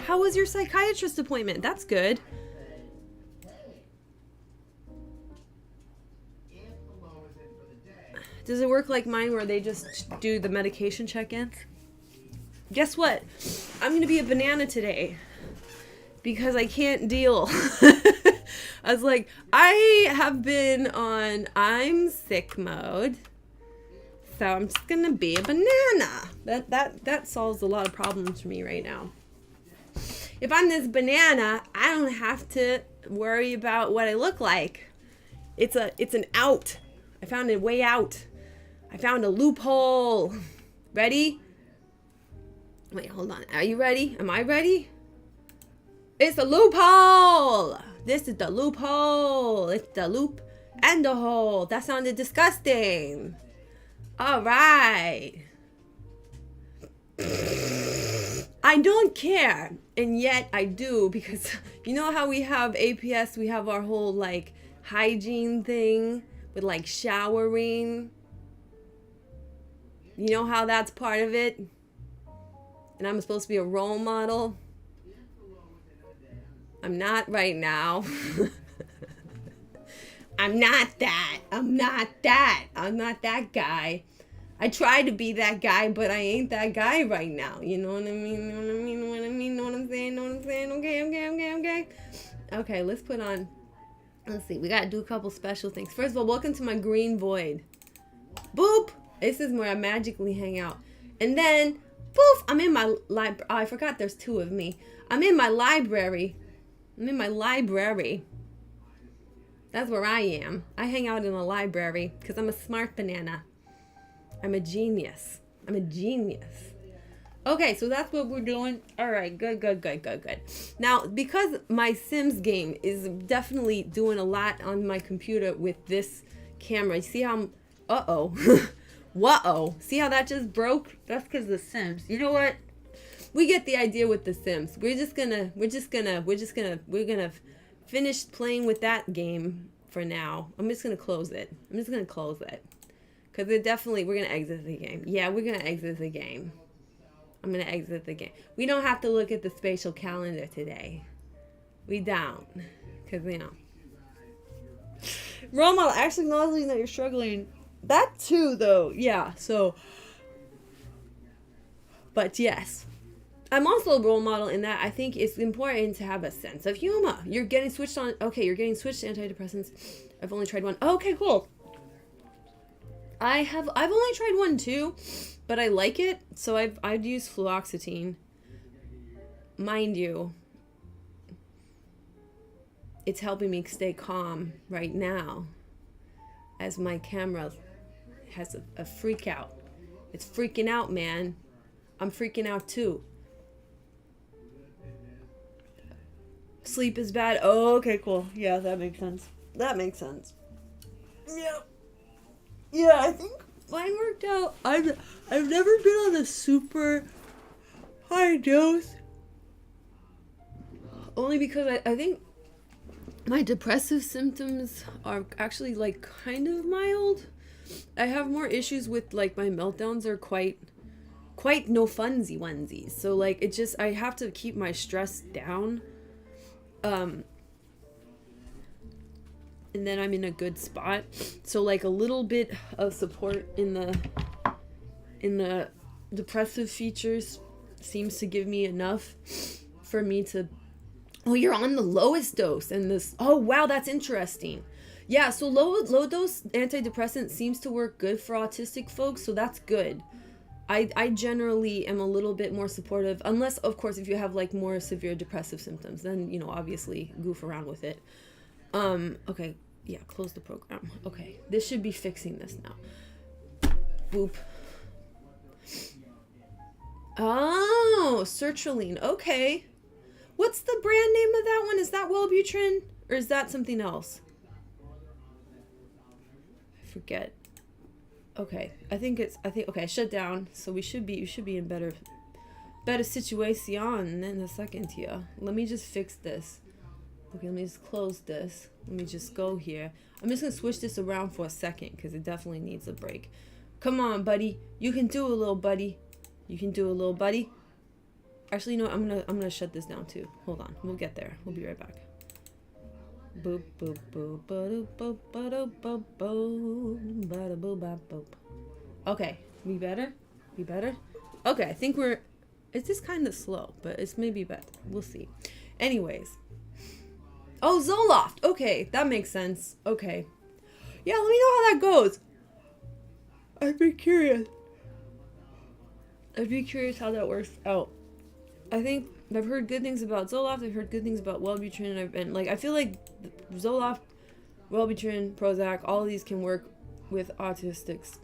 How was your psychiatrist appointment? That's good. Does it work like mine where they just do the medication check-ins? Guess what? I'm going to be a banana today because I can't deal. I was like, I have been on I'm sick mode. So I'm just going to be a banana. That solves a lot of problems for me right now. If I'm this banana, I don't have to worry about what I look like. It's an out. I found a way out. I found a loophole. Ready? Wait, hold on. Are you ready? Am I ready? It's a loophole. This is the loophole. It's the loop and the hole. That sounded disgusting. All right. I don't care. And yet I do, because you know how we have APS, we have our whole like hygiene thing with like showering. You know how that's part of it? And I'm supposed to be a role model. I'm not right now. I'm not that. I'm not that guy. I try to be that guy, but I ain't that guy right now. You know what I mean? Know what I'm saying? Okay. Okay, let's put on. Let's see. We got to do a couple special things. First of all, welcome to my green void. Boop. This is where I magically hang out. And then, poof, I'm in my library. Oh, I forgot there's two of me. I'm in my library. That's where I am. I hang out in a library because I'm a smart banana. I'm a genius. Okay, so that's what we're doing. All right, good. Now, because my Sims game is definitely doing a lot on my computer with this camera. You see how I'm... Uh-oh. Whoa. See how that just broke? That's because of the Sims. You know what? We get the idea with the Sims. We're gonna finish playing with that game for now. I'm just gonna close it. Because we're gonna exit the game. Yeah, we're gonna exit the game. I'm gonna exit the game. We don't have to look at the spatial calendar today. We don't. Because, you know. Roma, actually acknowledging that you're struggling. That too, though. Yeah, so. But yes. I'm also a role model in that I think it's important to have a sense of humor. You're getting switched on. Okay, you're getting switched to antidepressants. I've only tried one. Okay, cool. I've only tried one too, but I like it. So I've used fluoxetine. Mind you, it's helping me stay calm right now as my camera has a freak out. It's freaking out, man. I'm freaking out too. Sleep is bad. Oh, okay, cool. Yeah, that makes sense. Yeah, I think mine worked out. I've never been on a super high dose. Only because I think my depressive symptoms are actually like kind of mild. I have more issues with like my meltdowns are quite no funsy onesies. So like it just, I have to keep my stress down. And then I'm in a good spot. So like a little bit of support in the depressive features seems to give me enough for me to, oh, you're on the lowest dose and this, oh wow, that's interesting. Yeah, so low dose antidepressant seems to work good for autistic folks, so that's good. I generally am a little bit more supportive, unless, of course, if you have like more severe depressive symptoms, then, you know, obviously goof around with it. Okay, yeah, close the program. Okay, this should be fixing this now. Boop. Oh, sertraline. Okay. What's the brand name of that one? Is that Wellbutrin or is that something else? I forget. Okay, okay, I shut down, so you should be in better situation in a second here. Let me just fix this. Okay, let me just close this. Let me just go here. I'm just gonna switch this around for a second because it definitely needs a break. Come on, buddy. You can do it, little buddy. Actually, you know what? I'm gonna shut this down too. Hold on. We'll get there. We'll be right back. Boop boop boop boop boop boop boop boop boop boop boop. Okay, we better? We better? Okay, I think we're... It's just kind of slow, but it's maybe better. We'll see. Anyways. Oh, Zoloft! Okay, that makes sense. Okay. Yeah, let me know how that goes. I'd be curious. I'd be curious how that works out. I think I've heard good things about Zoloft. I've heard good things about Wellbutrin. And I've been like, I feel like Zoloft, Wellbutrin, Prozac, all of these can work with autistics.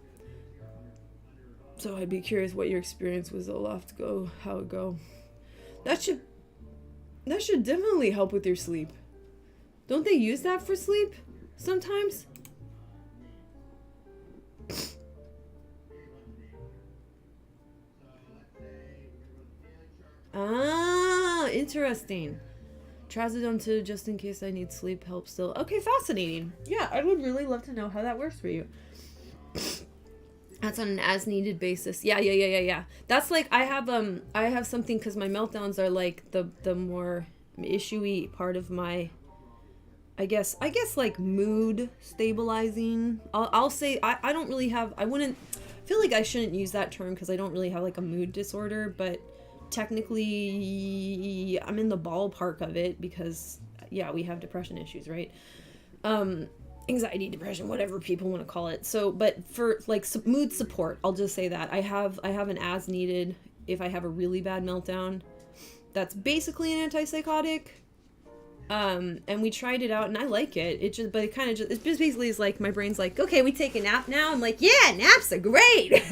So I'd be curious what your experience with Zoloft go, how it go. That should definitely help with your sleep. Don't they use that for sleep sometimes? Ah, interesting. Trazodone too, just in case I need sleep help still. Okay, fascinating. Yeah, I would really love to know how that works for you. That's on an as needed basis. Yeah. That's like I have something because my meltdowns are like the more issue-y part of my I guess like mood stabilizing. I'll say I don't really have I feel like I shouldn't use that term because I don't really have like a mood disorder, but technically I'm in the ballpark of it because yeah, we have depression issues, right? Anxiety, depression, whatever people want to call it. So, but for like mood support, I'll just say that I have an as needed if I have a really bad meltdown. That's basically an antipsychotic. And we tried it out and I like it. It just basically is like my brain's like, okay, we take a nap now. I'm like, yeah, naps are great.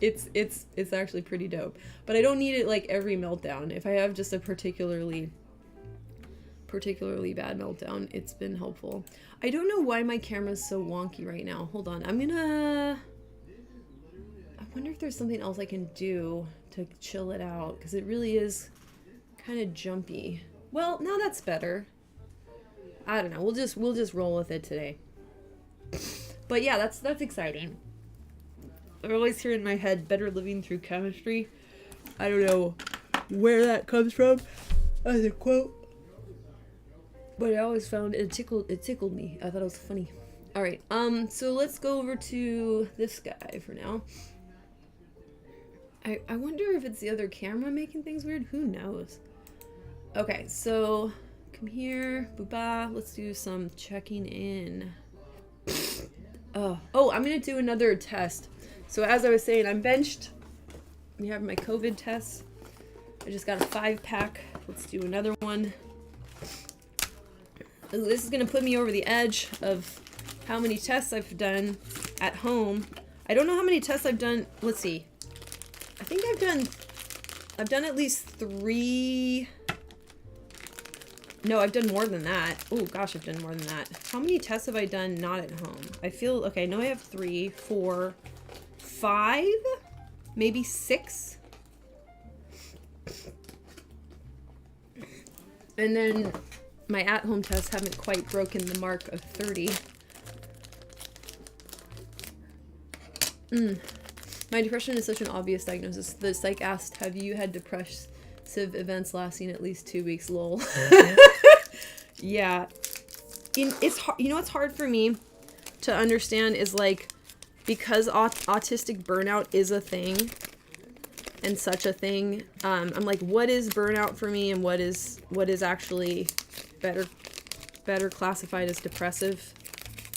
It's actually pretty dope. But I don't need it like every meltdown. If I have just a particularly bad meltdown, it's been helpful. I don't know why my camera's so wonky right now. Hold on. I wonder if there's something else I can do to chill it out because it really is kind of jumpy. Well, now that's better. I don't know. We'll just roll with it today. But yeah, that's exciting. I always hear in my head better living through chemistry. I don't know where that comes from as a quote. But I always found it tickled me. I thought it was funny. All right. So let's go over to this guy for now. I wonder if it's the other camera making things weird. Who knows? Okay. So come here. Booba. Let's do some checking in. Oh, I'm gonna do another test. So as I was saying, I'm benched. We have my COVID tests. I just got a 5-pack. Let's do another one. This is going to put me over the edge of how many tests I've done at home. I don't know how many tests I've done. Let's see. I think I've done at least 3. No, I've done more than that. Oh gosh, I've done more than that. How many tests have I done not at home? I feel, okay, no, I have 3, 4, 5, maybe 6. And then my at-home tests haven't quite broken the mark of 30. My depression is such an obvious diagnosis. The psych asked, have you had depressive events lasting at least 2 weeks? Lol. Yeah. It's hard, you know what's hard for me to understand is like, because autistic burnout is a thing and such a thing, I'm like, what is burnout for me and what is actually better classified as depressive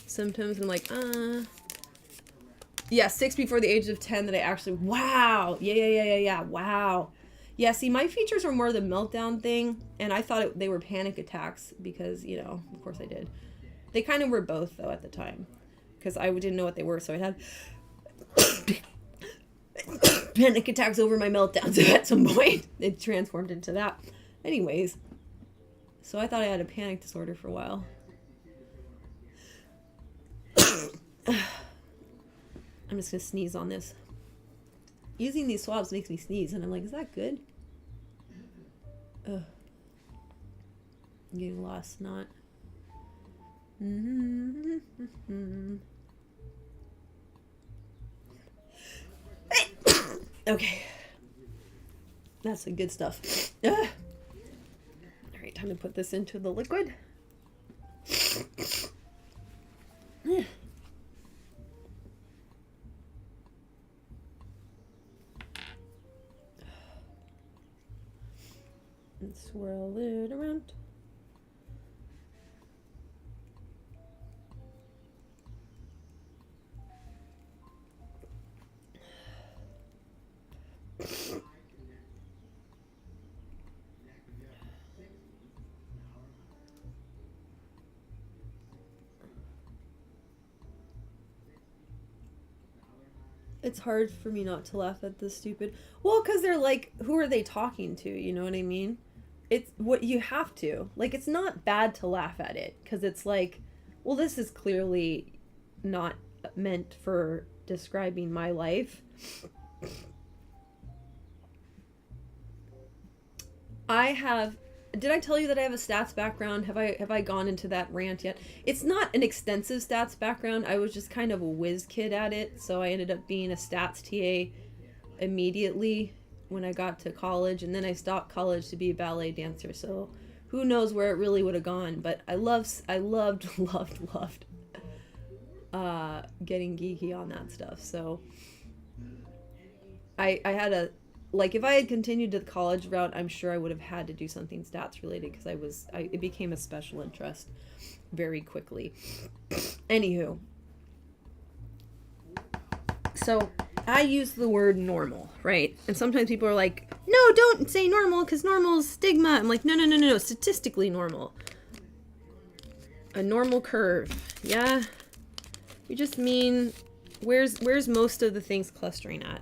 symptoms? And I'm like, yeah, 6 before the age of 10 that I actually, wow. Yeah. Wow. Yeah, see, my features were more the meltdown thing, and I thought they were panic attacks because, you know, of course I did. They kind of were both, though, at the time, because I didn't know what they were, so I had panic attacks over my meltdowns at some point. It transformed into that. Anyways, so I thought I had a panic disorder for a while. I'm just going to sneeze on this. Using these swabs makes me sneeze, and I'm like, is that good? Ugh. I'm getting lost, not. Okay. That's the good stuff. All right, time to put this into the liquid. And swirl it around. It's hard for me not to laugh at this stupid. Well, because they're like, who are they talking to? You know what I mean? It's what you have to. Like, it's not bad to laugh at it. Because it's like, well, this is clearly not meant for describing my life. Did I tell you that I have a stats background? Have I gone into that rant yet? It's not an extensive stats background. I was just kind of a whiz kid at it, so I ended up being a stats TA immediately when I got to college, and then I stopped college to be a ballet dancer. So who knows where it really would have gone? But I loved getting geeky on that stuff. So I had like, if I had continued to the college route, I'm sure I would have had to do something stats related, because it became a special interest very quickly. Anywho, so I use the word normal, right? And sometimes people are like, no, don't say normal, because normal is stigma. I'm like, no, statistically normal. A normal curve, yeah? We just mean, where's most of the things clustering at?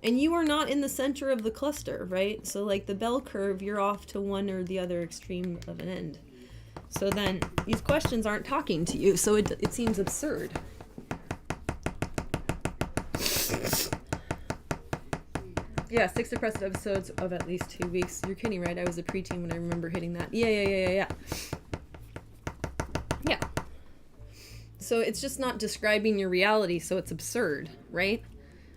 And you are not in the center of the cluster, right? So like the bell curve, you're off to one or the other extreme of an end. So then these questions aren't talking to you, so it seems absurd. Yeah, 6 depressed episodes of at least 2 weeks. You're kidding, right? I was a preteen when I remember hitting that. Yeah. Yeah. So it's just not describing your reality, so it's absurd, right?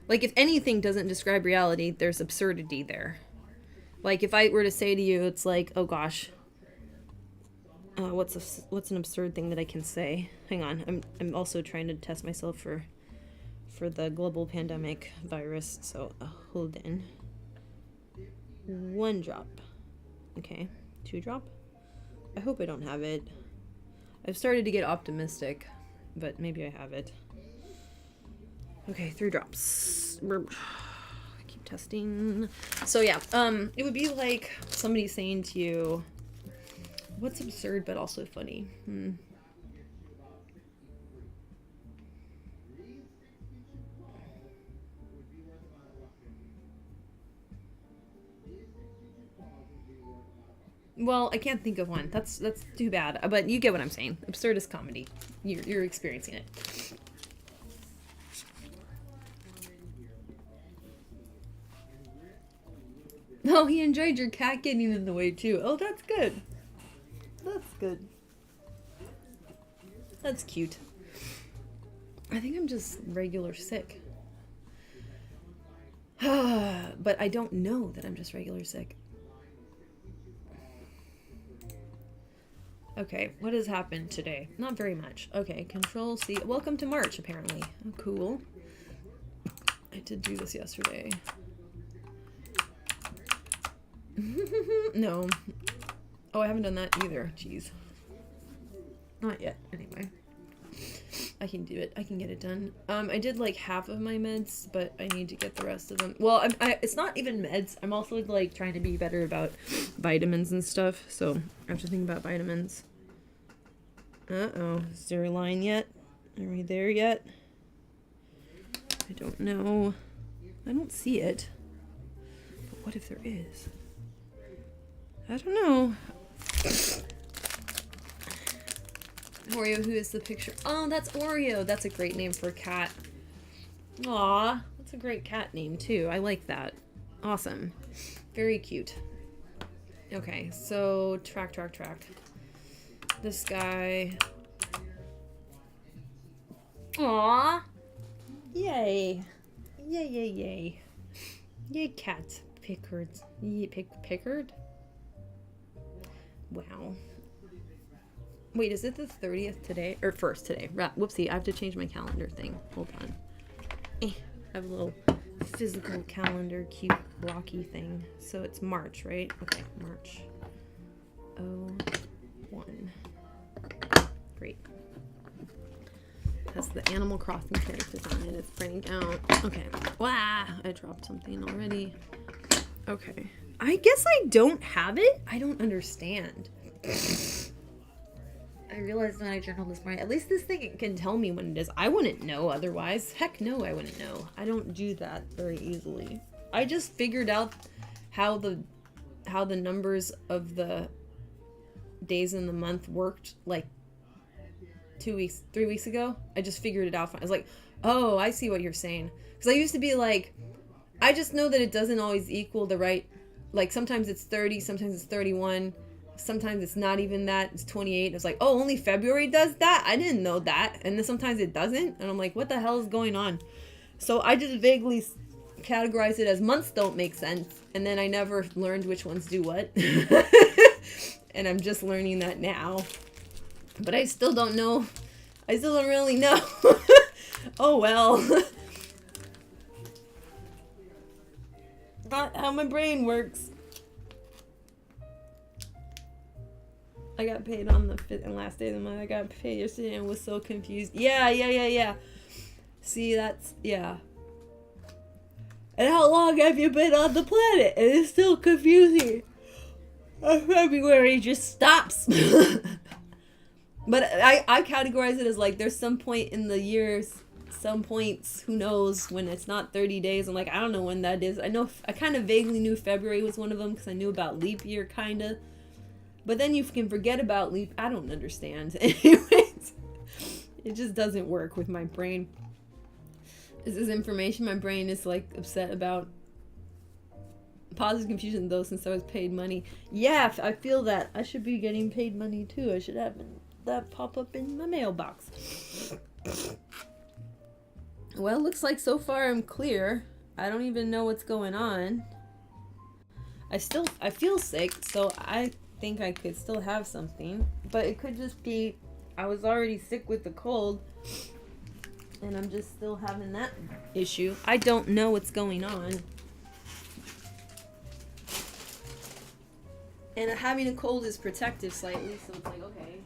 Like, if anything doesn't describe reality, there's absurdity there. Like, if I were to say to you, it's like, oh gosh, what's an absurd thing that I can say? Hang on, I'm also trying to test myself for the global pandemic virus, so hold in. 1 drop. Okay, 2 drop? I hope I don't have it. I've started to get optimistic, but maybe I have it. Okay, 3 drops. I keep testing. So yeah, it would be like somebody saying to you, what's absurd but also funny? Well, I can't think of one. That's too bad. But you get what I'm saying. Absurdist comedy. You're experiencing it. Oh, he enjoyed your cat getting in the way too. Oh, that's good. That's good. That's cute. I think I'm just regular sick. But I don't know that I'm just regular sick. Okay, what has happened today? Not very much. Okay, Control C. Welcome to March, apparently. Oh, cool. I did do this yesterday. No. Oh, I haven't done that either. Jeez. Not yet, anyway. I can do it. I can get it done. I did like half of my meds, but I need to get the rest of them. Well, it's not even meds. I'm also like trying to be better about vitamins and stuff. So I have to think about vitamins. Uh-oh. Is there a line yet? Are we there yet? I don't know. I don't see it. But what if there is? I don't know. Oreo, who is the picture? Oh, that's Oreo. That's a great name for a cat. Aw, that's a great cat name too. I like that. Awesome. Very cute. Okay, so track. This guy. Aw. Yay. Yay. Yay, cat. Pickard. Pickard? Wow. Wait, is it the 30th today? Or 1st today? Whoopsie, I have to change my calendar thing. Hold on. I have a little physical calendar, cute blocky thing. So it's March, right? Okay, March. 01. Great. Has the Animal Crossing characters on it. It's printing out. Okay. Wow, I dropped something already. Okay. I guess I don't have it. I don't understand. I realized when I journaled this morning, at least this thing can tell me when it is. I wouldn't know otherwise. Heck no, I wouldn't know. I don't do that very easily. I just figured out how the numbers of the days in the month worked like 3 weeks ago. I just figured it out. I was like, oh, I see what you're saying. Because I used to be like, I just know that it doesn't always equal the right, like sometimes it's 30, sometimes it's 31, sometimes it's not even that, it's 28. It's like, oh, only February does that? I didn't know that. And then sometimes it doesn't. And I'm like, what the hell is going on? So I just vaguely categorize it as months don't make sense. And then I never learned which ones do what. And I'm just learning that now. But I still don't know. I still don't really know. Oh, well. Not how my brain works. I got paid on the 5th and last day of the month. I got paid yesterday and was so confused. Yeah. See, that's, yeah. And how long have you been on the planet? And it's still confusing. February just stops. But I categorize it as like there's some point in the years, some points, who knows, when it's not 30 days. I'm like, I don't know when that is. I know I kind of vaguely knew February was one of them because I knew about leap year kind of. But then you can forget about leap. I don't understand. Anyways, it just doesn't work with my brain. This is information my brain is like upset about. Positive confusion though, since I was paid money. Yeah, I feel that. I should be getting paid money too. I should have that pop up in my mailbox. Well, looks like so far I'm clear. I don't even know what's going on. I feel sick, so I think I could still have something. But it could just be I was already sick with the cold. And I'm just still having that issue. I don't know what's going on. And having a cold is protective slightly, so it's like, okay.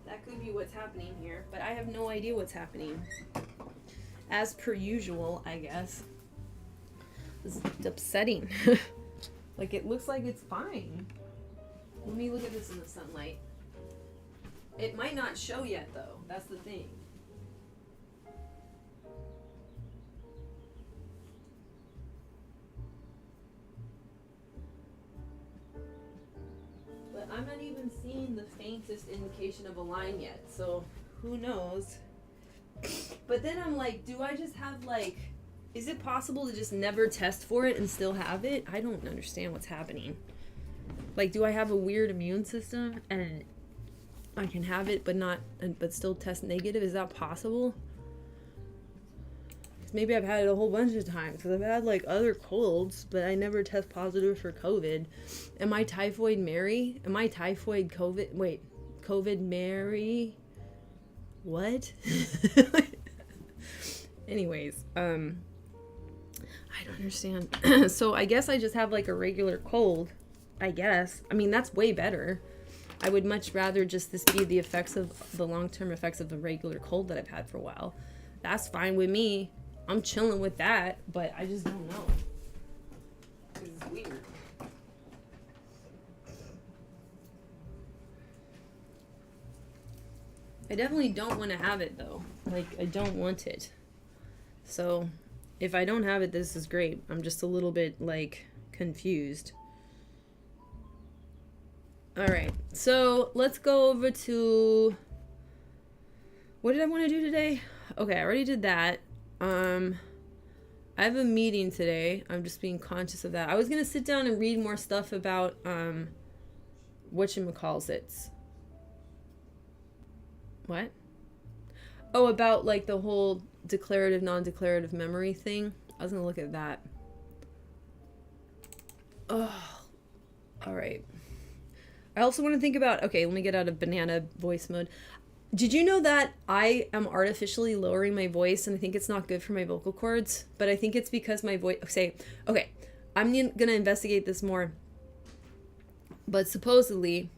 That could be what's happening here, but I have no idea what's happening. As per usual, I guess. This is upsetting. Like, it looks like it's fine. Let me look at this in the sunlight. It might not show yet, though. That's the thing. But I'm not even seeing the faintest indication of a line yet, so who knows? But then I'm like, do I just have like, is it possible to just never test for it and still have it? I don't understand what's happening. Like, do I have a weird immune system and I can have it but still test negative? Is that possible? Maybe I've had it a whole bunch of times because I've had like other colds, but I never test positive for COVID. Am I typhoid Mary? Am I typhoid COVID? Wait, COVID Mary? What? Anyways, I don't understand. So I guess I just have like a regular cold, I guess. I mean, that's way better. I would much rather just this be the effects of the long-term effects of the regular cold that I've had for a while. That's fine with me. I'm chilling with that, but I just don't know. It's weird. I definitely don't want to have it though. Like, I don't want it. So, if I don't have it, this is great. I'm just a little bit, like, confused. Alright, so let's go over to... What did I want to do today? Okay, I already did that. I have a meeting today. I'm just being conscious of that. I was going to sit down and read more stuff about, whatchamacallits. What? Oh, about like the whole declarative, non-declarative memory thing. I was gonna look at that. Oh, all right. I also want to think about, okay, let me get out of banana voice mode. Did you know that I am artificially lowering my voice, and I think it's not good for my vocal cords, but I think it's because my voice, okay, I'm going to investigate this more, but supposedly,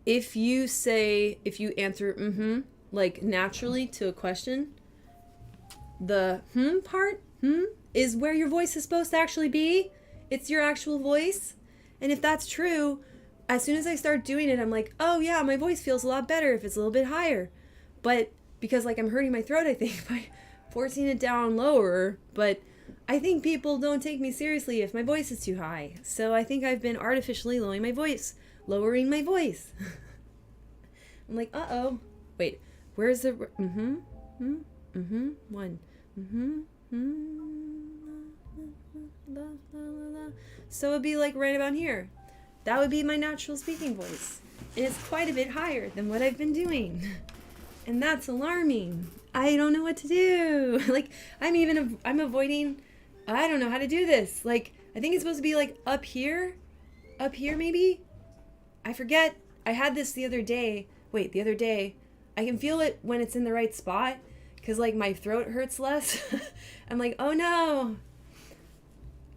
if you answer like naturally to a question, the part, is where your voice is supposed to actually be. It's your actual voice. And if that's true, as soon as I start doing it, I'm like, oh yeah, my voice feels a lot better if it's a little bit higher. But because like I'm hurting my throat, I think, by forcing it down lower. But I think people don't take me seriously if my voice is too high. So I think I've been artificially lowering my voice. I'm like, uh-oh. Wait, where's the... One. So it'd be like right about here. That would be my natural speaking voice. And it's quite a bit higher than what I've been doing. And that's alarming. I don't know what to do. Like, I'm avoiding, I don't know how to do this. Like, I think it's supposed to be like up here maybe? I forget. I had this the other day. I can feel it when it's in the right spot. Because like my throat hurts less. I'm like, oh no.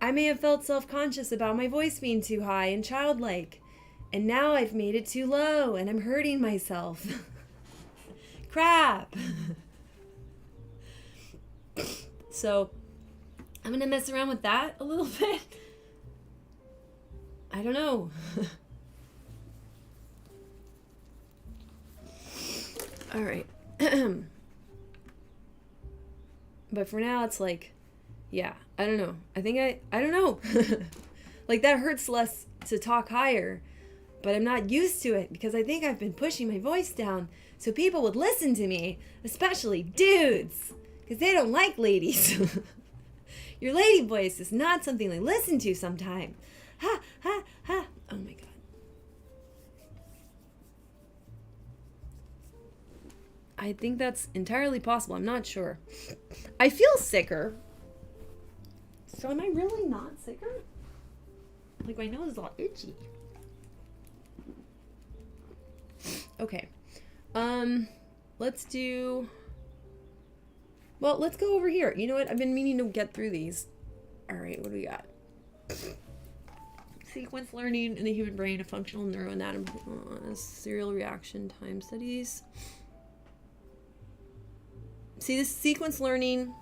I may have felt self-conscious about my voice being too high and childlike. And now I've made it too low and I'm hurting myself. Crap. So I'm going to mess around with that a little bit. I don't know. All right. But for now, it's like, yeah, I don't know. I don't know. Like that hurts less to talk higher, but I'm not used to it because I think I've been pushing my voice down so people would listen to me, especially dudes, because they don't like ladies. Your lady voice is not something they listen to sometimes. Ha, ha, ha. Oh my God. I think that's entirely possible. I'm not sure. I feel sicker. So am I really not sicker? Like my nose is all itchy. Okay. Let's go over here. You know what? I've been meaning to get through these. All right, what do we got? Sequence learning in the human brain, a functional neuroanatomy, serial reaction time studies. See, this sequence learning,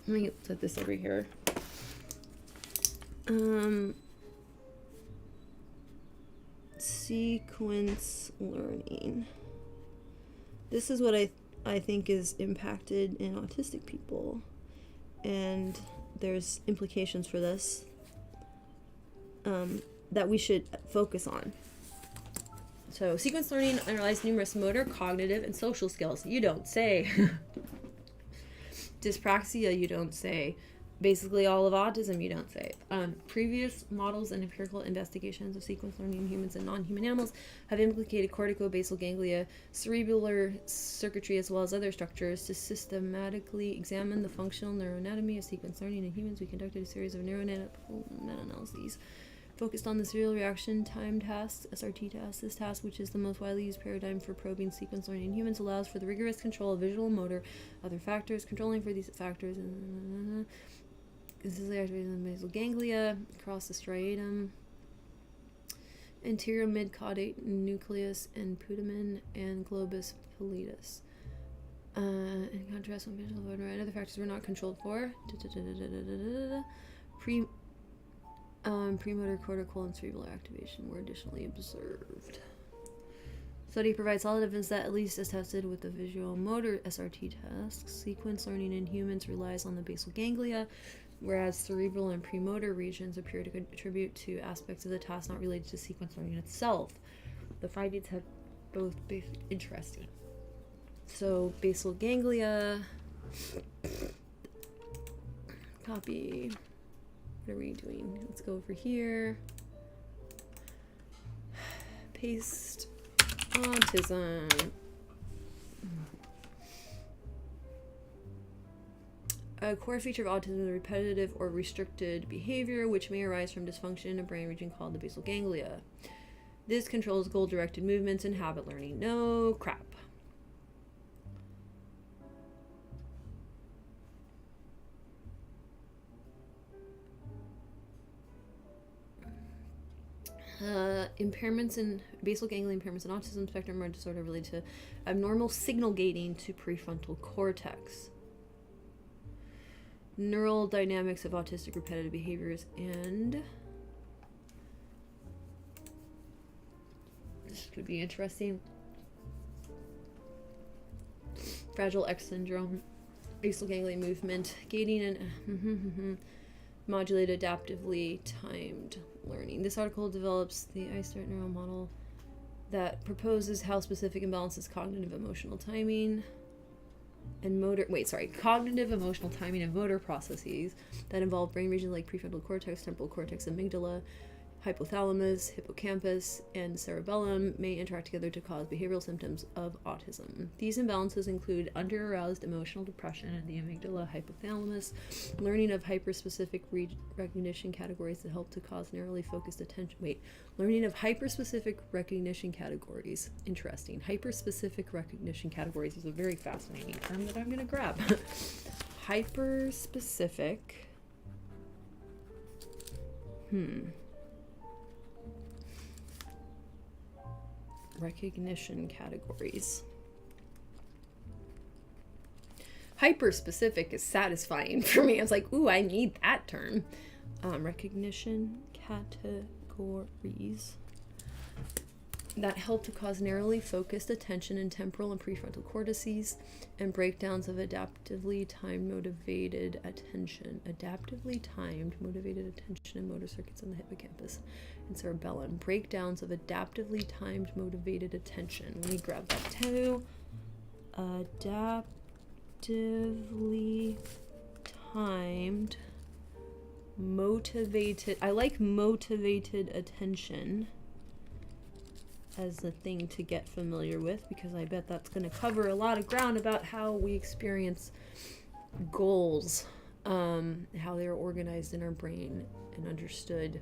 let me put this over here. Sequence learning. This is what I think is impacted in autistic people. And there's implications for this that we should focus on. So, sequence learning underlies numerous motor, cognitive, and social skills. You don't say. Dyspraxia, you don't say. Basically all of autism, you don't say. Previous models and empirical investigations of sequence learning in humans and non-human animals have implicated cortico-basal ganglia, cerebellar circuitry, as well as other structures. To systematically examine the functional neuroanatomy of sequence learning in humans, we conducted a series of neuroanatomical meta-analyses focused on the serial reaction time task, SRT task. This task, which is the most widely used paradigm for probing sequence learning in humans, allows for the rigorous control of visual, motor, other factors. Controlling for these factors consistently activating the basal ganglia across the striatum, anterior mid-caudate nucleus, and putamen and globus pallidus. In contrast, when visual and other factors were not controlled for. Premotor, cortical, and cerebral activation were additionally observed. Study provides solid evidence that, at least as tested with the visual motor SRT tasks, sequence learning in humans relies on the basal ganglia, whereas cerebral and premotor regions appear to contribute to aspects of the task not related to sequence learning itself. The findings have both been interesting. So, basal ganglia, copy. What are we doing? Let's go over here. Paste. Autism. A core feature of autism is repetitive or restricted behavior, which may arise from dysfunction in a brain region called the basal ganglia. This controls goal-directed movements and habit learning. No crap. Impairments in basal ganglia impairments in autism spectrum are disorder related to abnormal signal gating to prefrontal cortex. Neural dynamics of autistic repetitive behaviors, and this could be interesting. Fragile X syndrome, basal ganglia movement, gating and modulated adaptively timed learning. This article develops the ISTART neural model that proposes how specific imbalances cognitive emotional timing and cognitive emotional timing and motor processes that involve brain regions like prefrontal cortex, temporal cortex, amygdala, hypothalamus, hippocampus, and cerebellum may interact together to cause behavioral symptoms of autism. These imbalances include under-aroused emotional depression in the amygdala, hypothalamus, learning of hyperspecific recognition categories that help to cause narrowly focused attention. Learning of hyperspecific recognition categories. Interesting. Hyperspecific recognition categories is a very fascinating term that I'm going to grab. Hyperspecific. Recognition categories. Hyper-specific is satisfying for me. I was like, ooh, I need that term. Recognition categories that help to cause narrowly focused attention in temporal and prefrontal cortices and breakdowns of adaptively timed motivated attention. Adaptively timed motivated attention and motor circuits in the hippocampus and cerebellum. Breakdowns of adaptively timed motivated attention. Let me grab that too. Adaptively timed motivated. I like motivated attention as the thing to get familiar with, because I bet that's going to cover a lot of ground about how we experience goals, how they're organized in our brain and understood.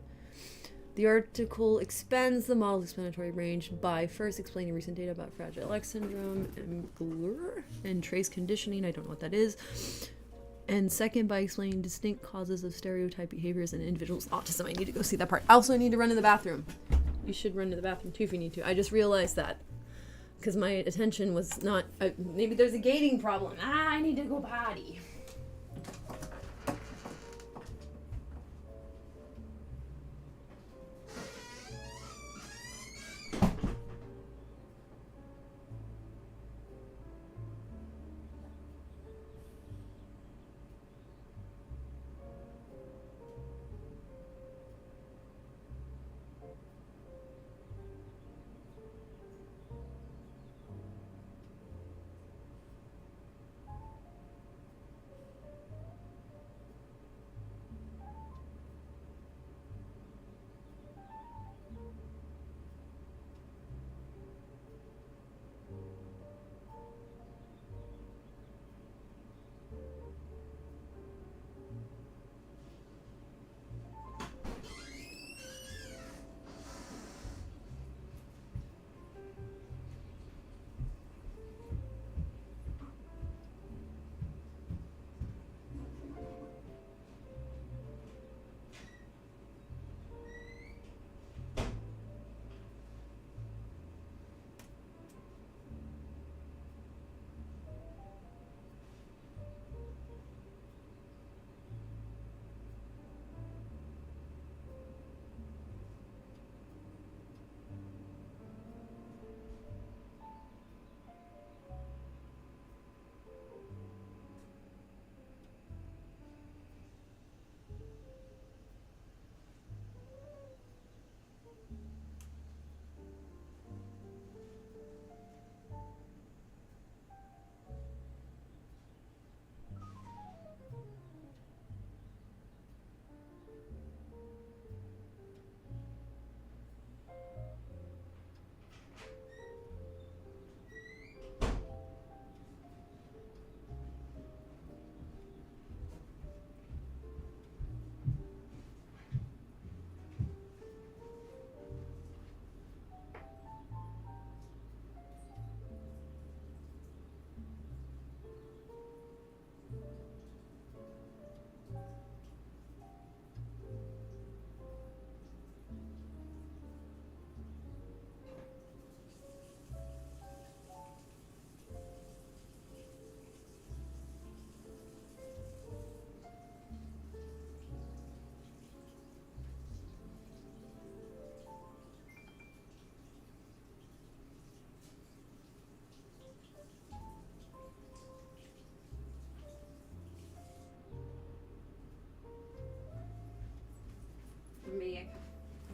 The article expands the model's explanatory range by first explaining recent data about Fragile X syndrome and trace conditioning. I don't know what that is. And second, by explaining distinct causes of stereotype behaviors in individuals with autism. I need to go see that part. Also, I need to run to the bathroom. You should run to the bathroom too if you need to. I just realized that because my attention was not. Maybe there's a gating problem. I need to go potty.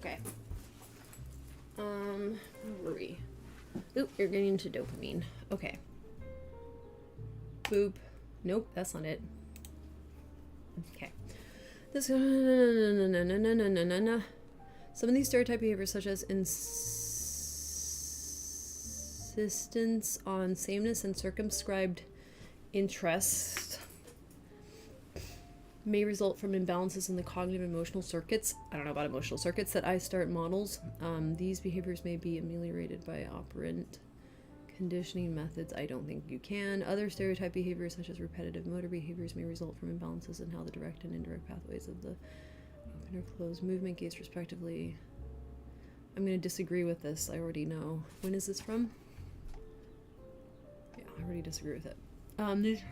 Okay. Where were we? Oop, you're getting into dopamine. Okay. Boop. Nope, that's not it. Okay. This. Some of these stereotype behaviors, such as insistence on sameness and circumscribed interest, may result from imbalances in the cognitive and emotional circuits. I don't know about emotional circuits that I-START models. These behaviors may be ameliorated by operant conditioning methods. I don't think you can. Other stereotype behaviors, such as repetitive motor behaviors, may result from imbalances in how the direct and indirect pathways of the open or closed movement gates, respectively. I'm going to disagree with this. I already know. When is this from? Yeah, I already disagree with it. These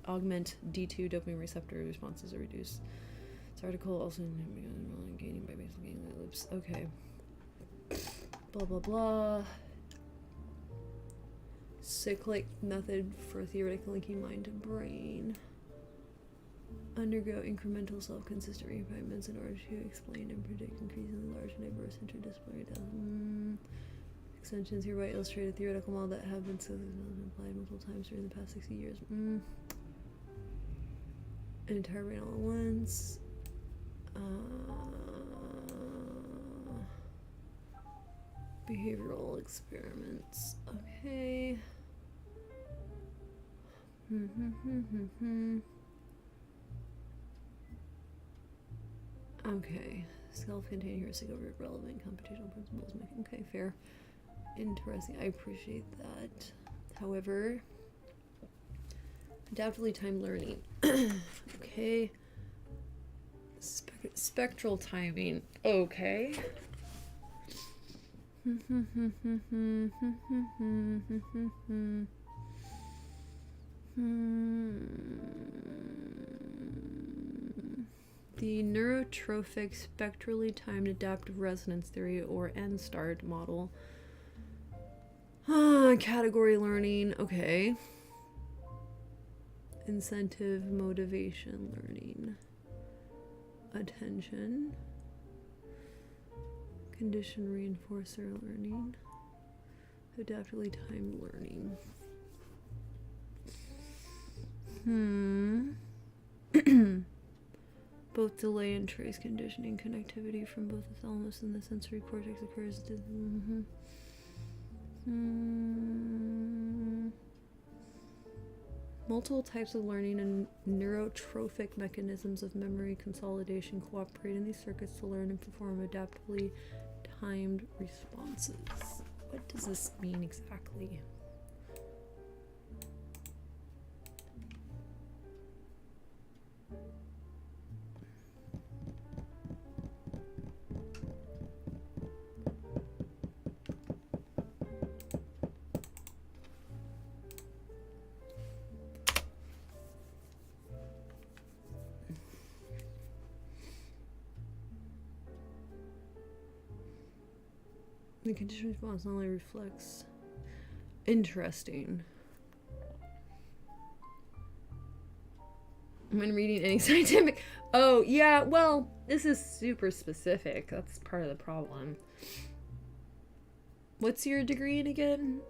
augment D2 dopamine receptor responses are reduced. This article also gaining by basal ganglia loops. Okay. Blah blah blah. Cyclic method for theoretical linking mind to brain. Undergo incremental self-consistent refinements in order to explain and predict increasingly large and diverse interdisciplinary data. Extensions hereby illustrate a theoretical model that have been applied multiple times during the past 60 years. An entire brain all at once. Behavioral experiments. Okay. Okay. Self-contained heuristic over relevant computational principles. Okay, fair. Interesting. I appreciate that. However, adaptively timed learning. Okay. Spectral timing. Okay. The neurotrophic spectrally timed adaptive resonance theory, or NSTART model. Category learning. Okay. Incentive motivation learning. Attention. Condition reinforcer learning. Adaptively timed learning. Both delay and trace conditioning connectivity from both the thalamus and the sensory cortex occurs. Multiple types of learning and neurotrophic mechanisms of memory consolidation cooperate in these circuits to learn and perform adaptively timed responses. What does this mean exactly? The conditioned response not only reflects. Interesting. When reading any scientific. Oh, yeah, well, this is super specific. That's part of the problem. What's your degree in again?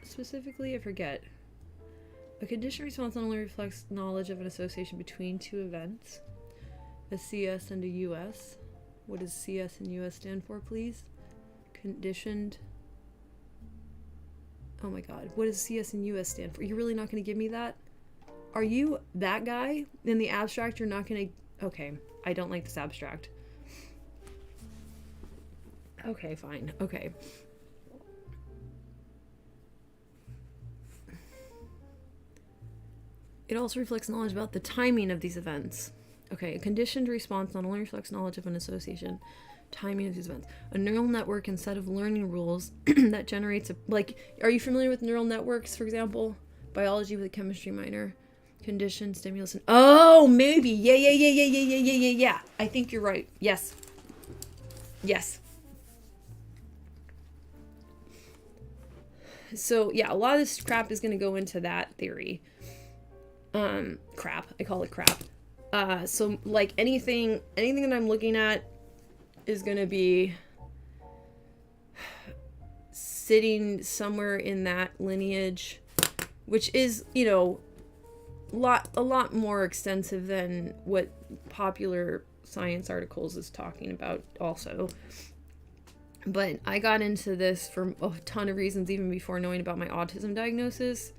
Specifically, I forget. A conditioned response not only reflects knowledge of an association between two events, a CS and a US. What does CS and US stand for, please? Conditioned. Oh my god. What does CS and US stand for? You're really not going to give me that? Are you that guy? In the abstract, you're not going to... Okay. I don't like this abstract. Okay, fine. Okay. It also reflects knowledge about the timing of these events. Okay, a conditioned response not only reflects knowledge of an association, timing of these events. A neural network and set of learning rules that generates a... Like, are you familiar with neural networks, for example? Biology with a chemistry minor. Conditioned, stimulus, and... Oh, maybe. Yeah. I think you're right. Yes. So, yeah, a lot of this crap is going to go into that theory. Crap. I call it crap. So, like, anything that I'm looking at is going to be sitting somewhere in that lineage, which is, you know, a lot more extensive than what popular science articles is talking about also. But I got into this for a ton of reasons even before knowing about my autism diagnosis,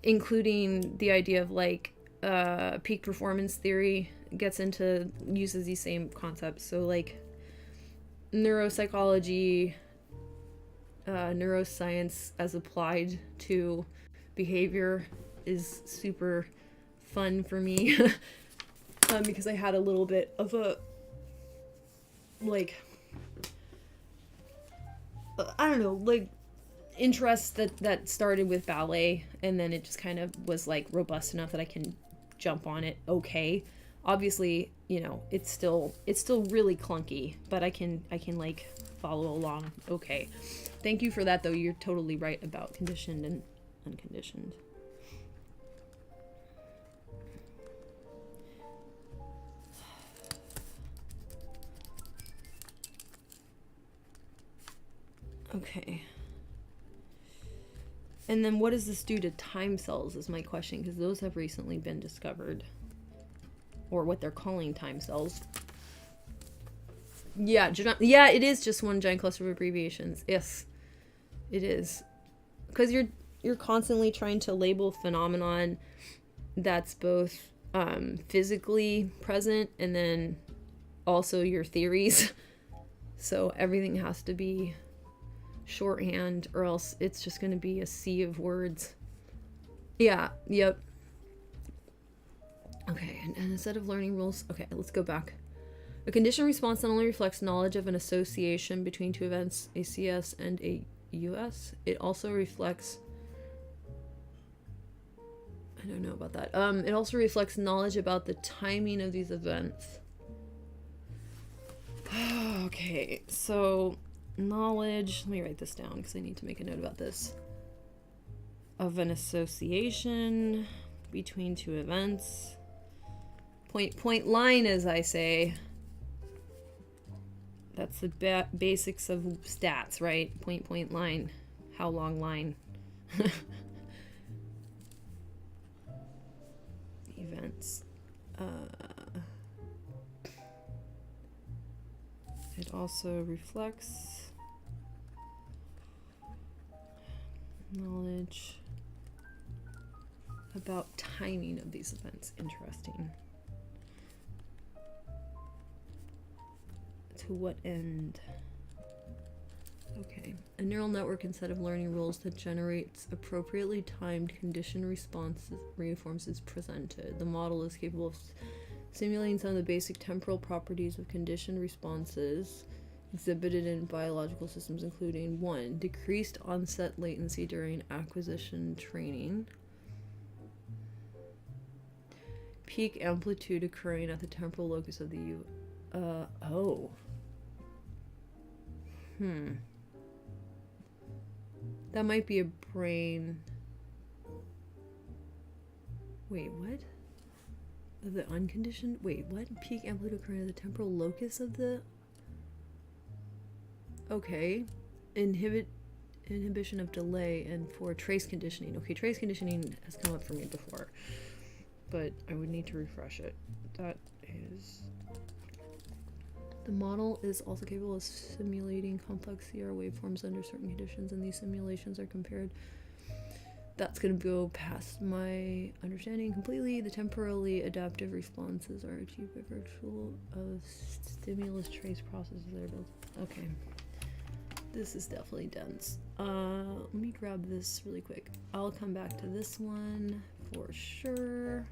including the idea of like peak performance theory uses these same concepts. So like neuropsychology, neuroscience as applied to behavior is super fun for me because I had a little bit of a like I don't know, like interest that started with ballet, and then it just kind of was like robust enough that I can jump on it. Okay, obviously, you know, it's still really clunky, but I can like follow along. Okay, thank you for that though. You're totally right about conditioned and unconditioned. Okay. And then what does this do to time cells is my question, because those have recently been discovered. Or what they're calling time cells. Yeah, it is just one giant cluster of abbreviations. Yes, it is. Because you're constantly trying to label phenomenon that's both physically present and then also your theories. So everything has to be shorthand, or else it's just going to be a sea of words. Yeah, yep. Okay, and instead of learning rules, okay, let's go back. A conditioned response not only reflects knowledge of an association between two events, a CS and a US, it also reflects, I don't know about that. It also reflects knowledge about the timing of these events. Okay, so knowledge, let me write this down because I need to make a note about this. Of an association between two events. Point line, as I say. That's the basics of stats, right? Point line. How long line? Events. It also reflects knowledge about timing of these events. Interesting. To what end? Okay. A neural network, instead of learning rules that generates appropriately timed conditioned responses, reforms is presented. The model is capable of simulating some of the basic temporal properties of conditioned responses exhibited in biological systems, including 1. Decreased onset latency during acquisition training. Peak amplitude occurring at the temporal locus of the That might be a brain. Wait, what? Of the unconditioned? Wait, what? Peak amplitude occurring at the temporal locus of the... Okay. Inhibition of delay and for trace conditioning. Okay, trace conditioning has come up for me before, but I would need to refresh it. That is... The model is also capable of simulating complex CR waveforms under certain conditions, and these simulations are compared. That's going to go past my understanding completely. The temporally adaptive responses are achieved by virtue of stimulus trace processes that are built. Okay. This is definitely dense. Let me grab this really quick. I'll come back to this one for sure.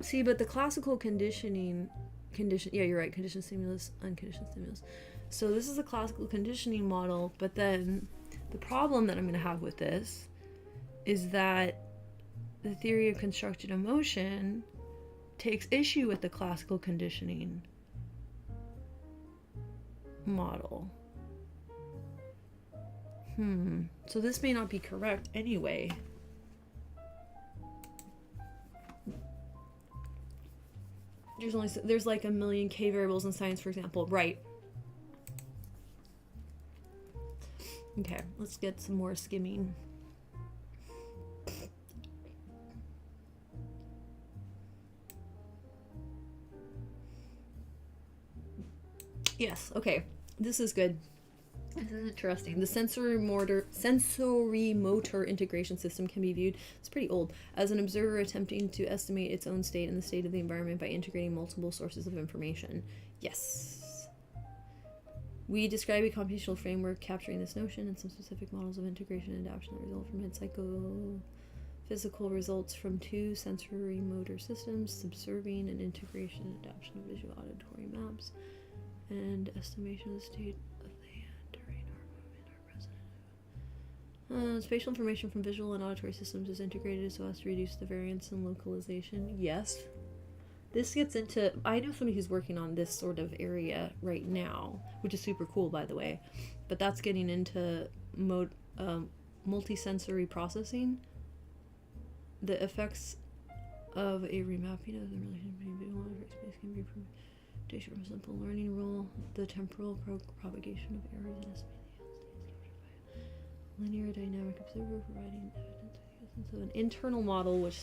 See, but the classical conditioning, yeah, you're right, conditioned stimulus, unconditioned stimulus. So this is a classical conditioning model, but then the problem that I'm going to have with this is that the theory of constructed emotion takes issue with the classical conditioning model. So this may not be correct anyway. there's like a million K variables in science, for example. Right. Okay, let's get some more skimming. Yes, okay. This is good. This is interesting. The sensory motor integration system can be viewed, it's pretty old, as an observer attempting to estimate its own state and the state of the environment by integrating multiple sources of information. Yes. We describe a computational framework capturing this notion and some specific models of integration and adaptation that result from its psychophysical results from two sensory motor systems, subserving and integration and adaptation of visual auditory maps, and estimation of the state of the hand during our movement or present. Spatial information from visual and auditory systems is integrated so as to reduce the variance in localization. Yes. This gets into, I know somebody who's working on this sort of area right now, which is super cool, by the way, but that's getting into multisensory processing. The effects of a remapping of the relation between visual and auditory space can be from a simple learning rule, the temporal propagation of errors in a linear dynamic observer providing evidence of the essence of an internal model which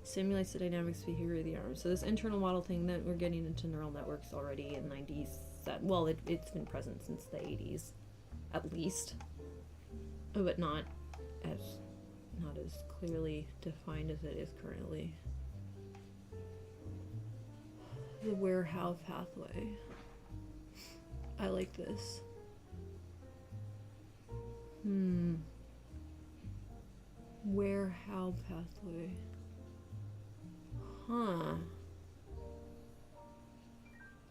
simulates the dynamics behavior of the arm. So this internal model thing that we're getting into neural networks already in 90s, well, it's been present since the 80s, at least, but not as clearly defined as it is currently. The where-how pathway. I like this. Where-how pathway. Huh.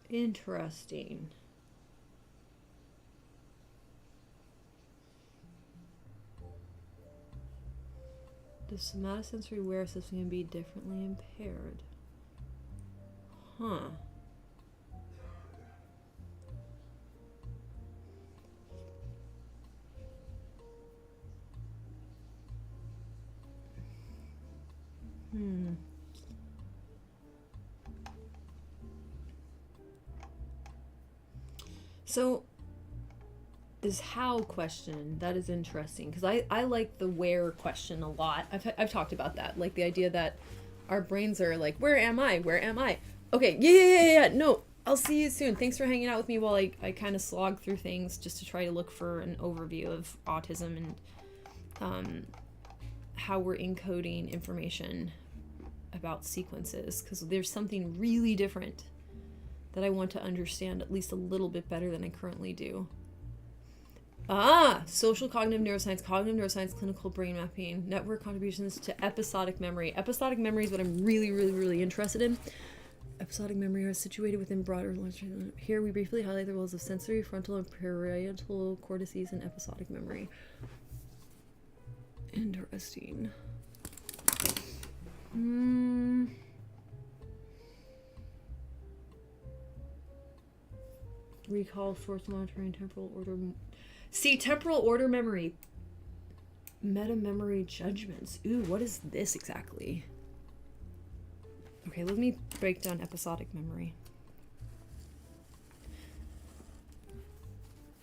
Interesting. The somatosensory aware system can be differently impaired. Huh. So this how question, that is interesting, because I like the where question a lot. I've talked about that, like the idea that our brains are like, where am I? Okay, yeah. No, I'll see you soon. Thanks for hanging out with me while I kind of slog through things just to try to look for an overview of autism and how we're encoding information about sequences, because there's something really different that I want to understand at least a little bit better than I currently do. Social cognitive neuroscience, clinical brain mapping, network contributions to episodic memory. Episodic memory is what I'm really interested in. Episodic memory are situated within broader. Here we briefly highlight the roles of sensory, frontal, and parietal cortices in episodic memory. Interesting. Recall, source monitoring, temporal order. See, temporal order memory. Meta-memory judgments. Ooh, what is this exactly? Okay, let me break down episodic memory.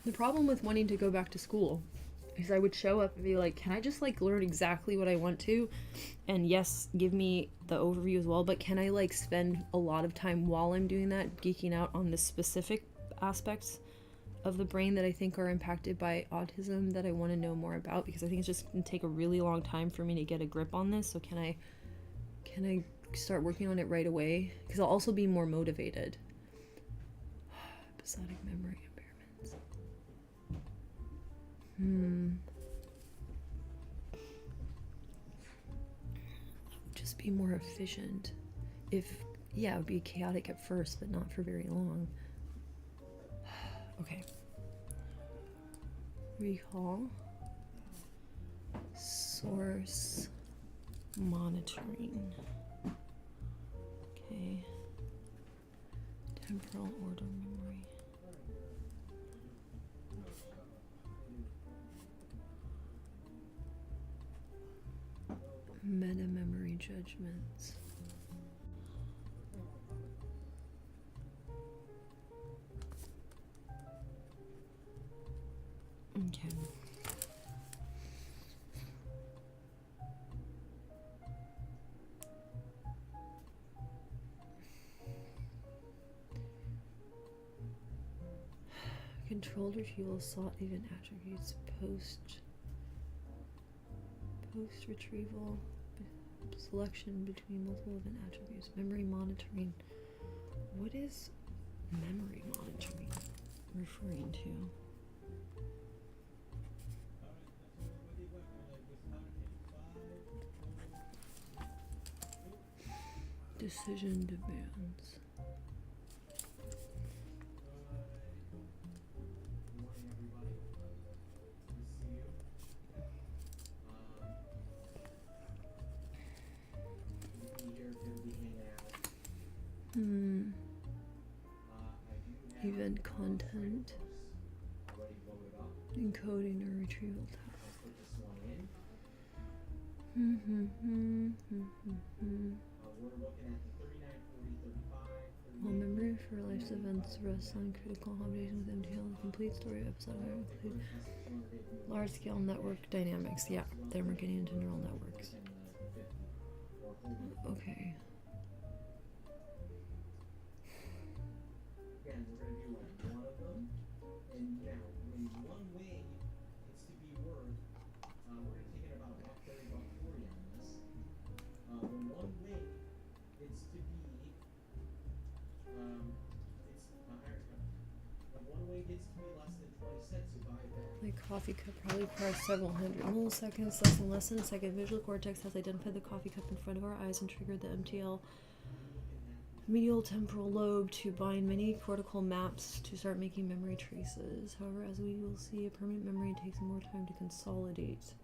The problem with wanting to go back to school is I would show up and be like, can I just like learn exactly what I want to? And yes, give me the overview as well, but can I like spend a lot of time while I'm doing that geeking out on the specific aspects of the brain that I think are impacted by autism that I want to know more about, because I think it's just going to take a really long time for me to get a grip on this. So can I start working on it right away? Because I'll also be more motivated. Episodic memory impairments. Just be more efficient. It would be chaotic at first, but not for very long. Okay. Recall. Source monitoring. Okay. Temporal order memory. Meta-memory judgments. controlled retrieval sought event attributes post retrieval selection between multiple event attributes. Memory monitoring. What is memory monitoring referring to? Decision demands. Event content. Encoding or retrieval task. While memory for life's events rests on critical combination with MTL, the complete story episode will include large-scale network dynamics. Yeah, then we're getting into neural networks. Okay. Again, we're going to do one of them, and now in one way it's to be worth, we're going to take it about $130, $140 on this. In one way it's to be, one way gets to be less than 20 cents, so buy that. My coffee cup probably requires several hundred milliseconds, less than a second. Visual cortex has identified the coffee cup in front of our eyes and triggered the MTL medial temporal lobe to bind many cortical maps to start making memory traces. However, as we will see, a permanent memory takes more time to consolidate.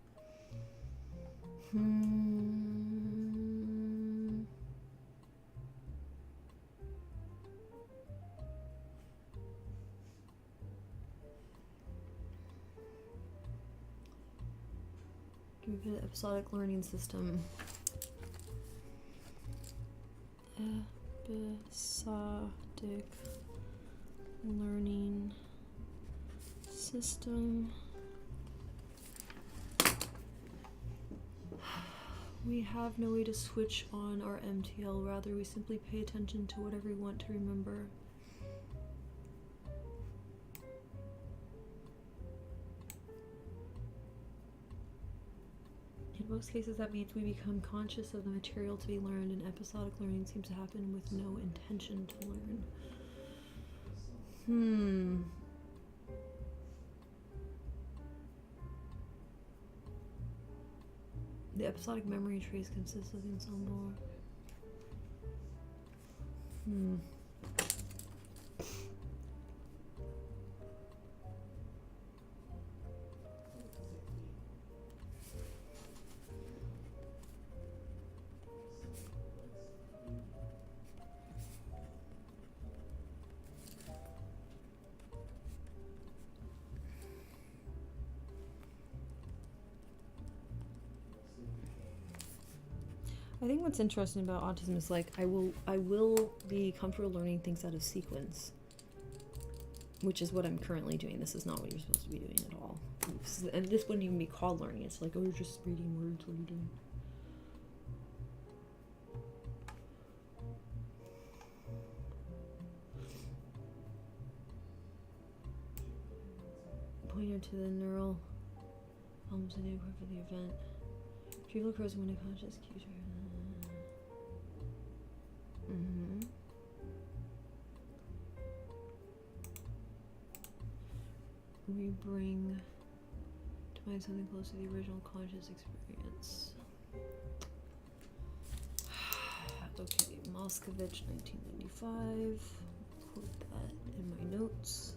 Give it an episodic learning system. Episodic learning system. We have no way to switch on our MTL, rather we simply pay attention to whatever we want to remember. In most cases, that means we become conscious of the material to be learned, and episodic learning seems to happen with no intention to learn. The episodic memory trace consists of the ensemble. I think what's interesting about autism is like I will be comfortable learning things out of sequence, which is what I'm currently doing. This is not what you're supposed to be doing at all. And this wouldn't even be called learning. It's like, oh, you're just reading words. What are you doing? Pointer to the neural elements in the for the event. Retrieval occurs when a conscious cues are. We bring to mind something close to the original conscious experience. Okay, Moscovich, 1995. Quote that in my notes.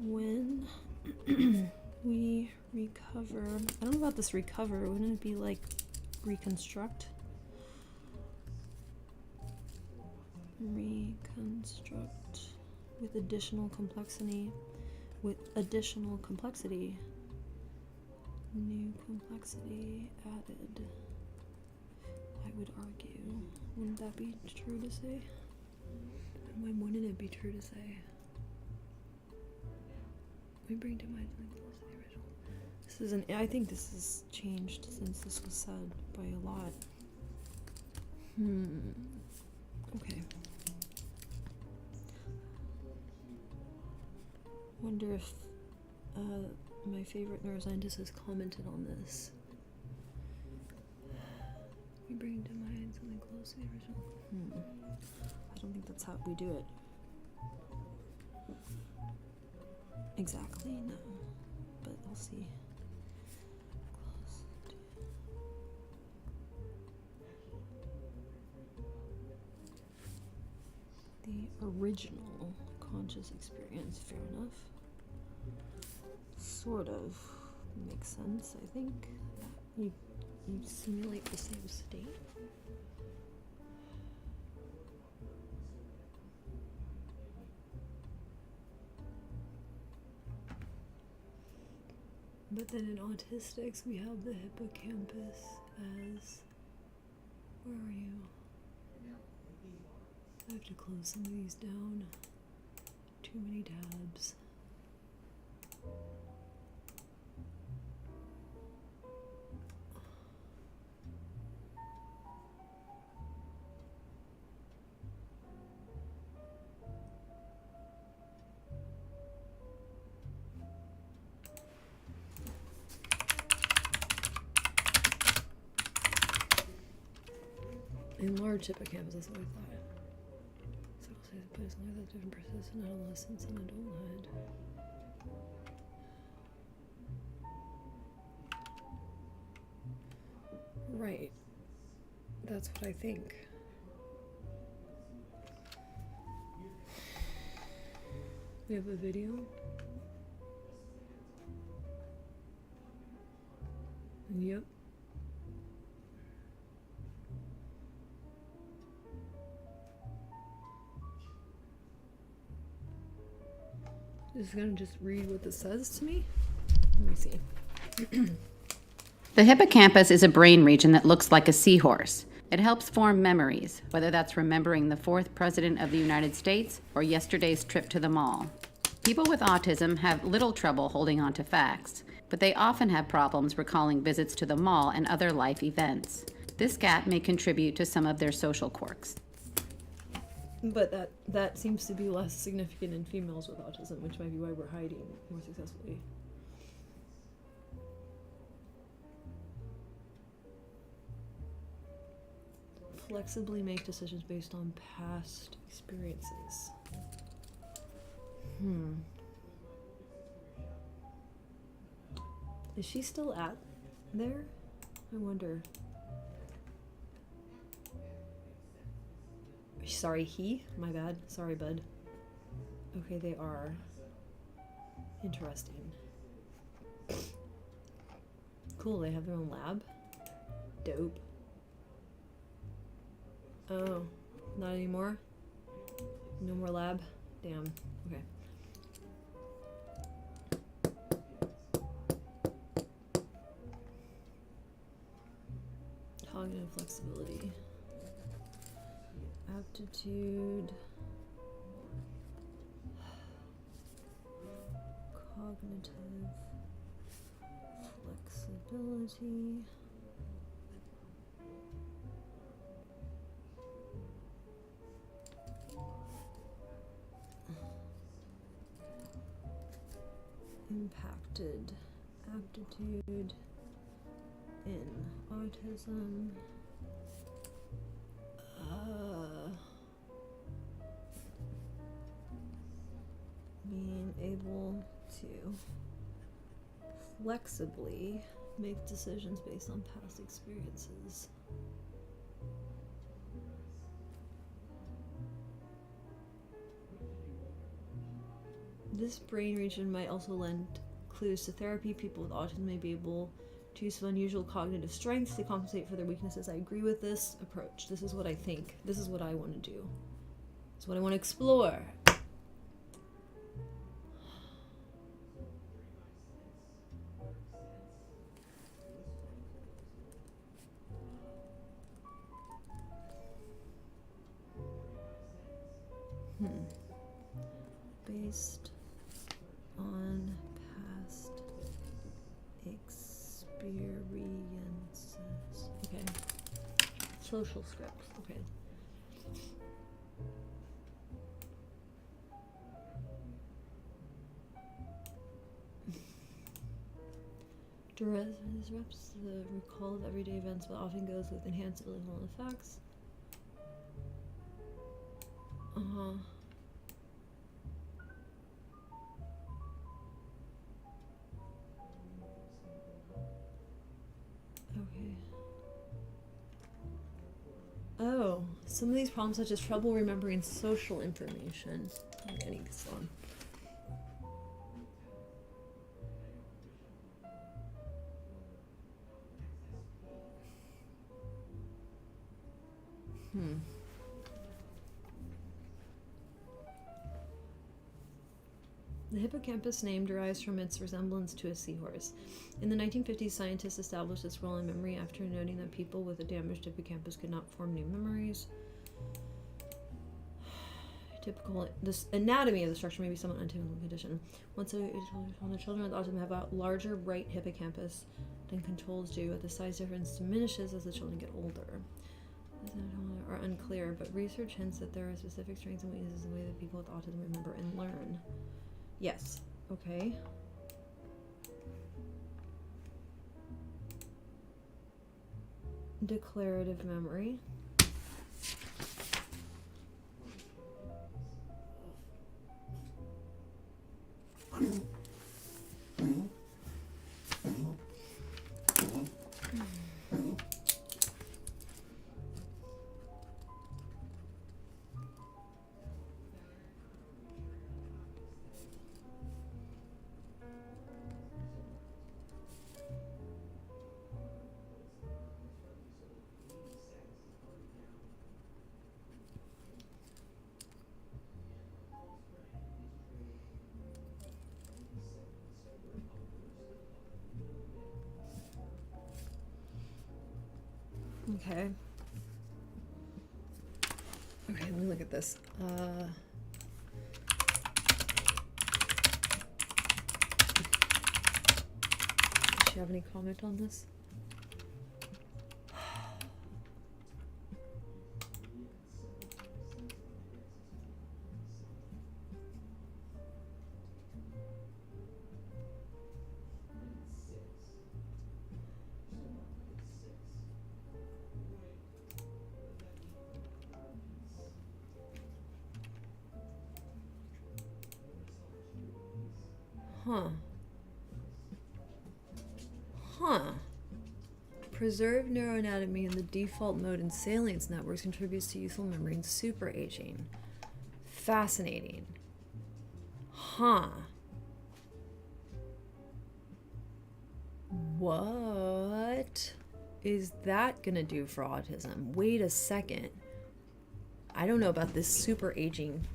When we recover, I don't know about this recover, wouldn't it be like reconstruct? Reconstruct with additional complexity, new complexity added, I would argue. Wouldn't that be true to say? Why wouldn't it be true to say? We bring to mind something close to the original. This is I think this has changed since this was said by a lot. Okay. Wonder if my favorite neuroscientist has commented on this. We bring to mind something close to the original. I don't think that's how we do it. Exactly, no. But we'll see. Close to. The original conscious experience, fair enough. Sort of makes sense, I think. You simulate the same state. But then in autistics, we have the hippocampus as. Where are you? I have to close some of these down. Too many tabs. Enlarged hippocampus, that's what I thought. So I'll say the place like that different persists in adolescence and adulthood. Right. That's what I think. We have a video. Yep. Just gonna just read what this says to me. Let me see. The hippocampus is a brain region that looks like a seahorse. It helps form memories, whether that's remembering the 4th President of the United States or yesterday's trip to the mall. People with autism have little trouble holding on to facts, but they often have problems recalling visits to the mall and other life events. This gap may contribute to some of their social quirks. But that seems to be less significant in females with autism, which might be why we're hiding more successfully. Flexibly make decisions based on past experiences. Is she still at there? I wonder. Sorry, he? My bad. Sorry, bud. Okay, they are. Interesting. Cool, they have their own lab. Dope. Oh, not anymore? No more lab? Damn. Okay. Cognitive flexibility. Aptitude. Cognitive flexibility. Impacted aptitude in autism. Being able to flexibly make decisions based on past experiences. This brain region might also lend clues to therapy. People with autism may be able to use some unusual cognitive strengths to compensate for their weaknesses. I agree with this approach. This is what I think. This is what I want to do. It's what I want to explore. Based on Experiences. Okay. Social scripts. Okay. Disrupts the recall of everyday events, but often goes with enhanced illegal effects. Okay. Oh, some of these problems, such as trouble remembering social information. I'm getting this one. The hippocampus name derives from its resemblance to a seahorse. In the 1950s, scientists established its role in memory after noting that people with a damaged hippocampus could not form new memories. This anatomy of the structure may be somewhat untypical condition. Once the children with autism have a larger right hippocampus than controls do, but the size difference diminishes as the children get older. Are unclear, but research hints that there are specific strengths and weaknesses in the way that people with autism remember and learn. Yes. Okay. Declarative memory. Okay. Okay, let me look at this. Does she have any comment on this? Preserved neuroanatomy in the default mode in salience networks contributes to youthful memory and super aging. Fascinating. What is that gonna do for autism? Wait a second. I don't know about this super aging.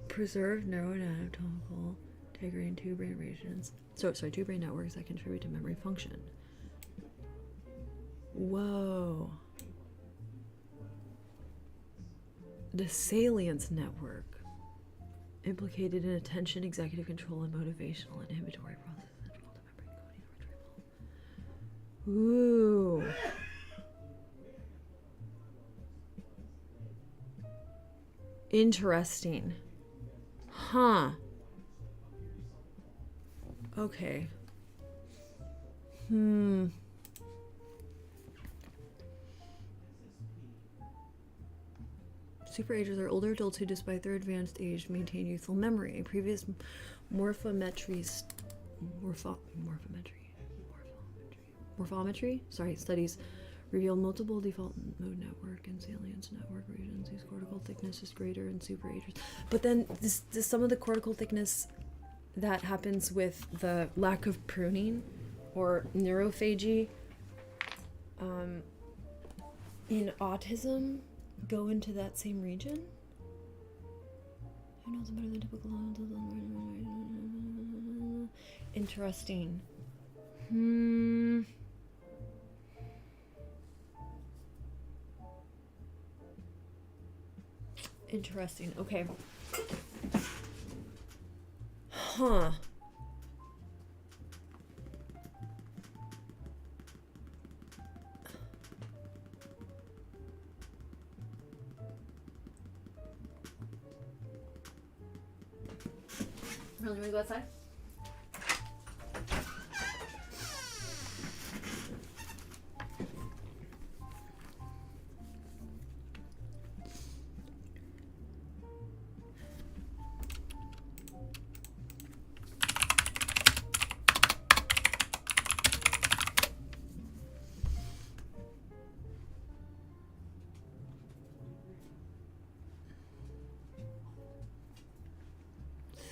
Preserved neuroanatomical integrity in two brain regions. Two brain networks that contribute to memory function. Whoa. The salience network. Implicated in attention, executive control, and motivational and inhibitory processes central to memory coding and retrieval. Ooh. Interesting. Okay. Superagers are older adults who, despite their advanced age, maintain youthful memory. A previous morphometry studies revealed multiple default mode network and salience network regions whose cortical thickness is greater in superagers. But then this some of the cortical thickness that happens with the lack of pruning or neurophagy in autism go into that same region. Who knows better than typical? Interesting. Interesting. Okay. Huh. Really, you wanna go outside?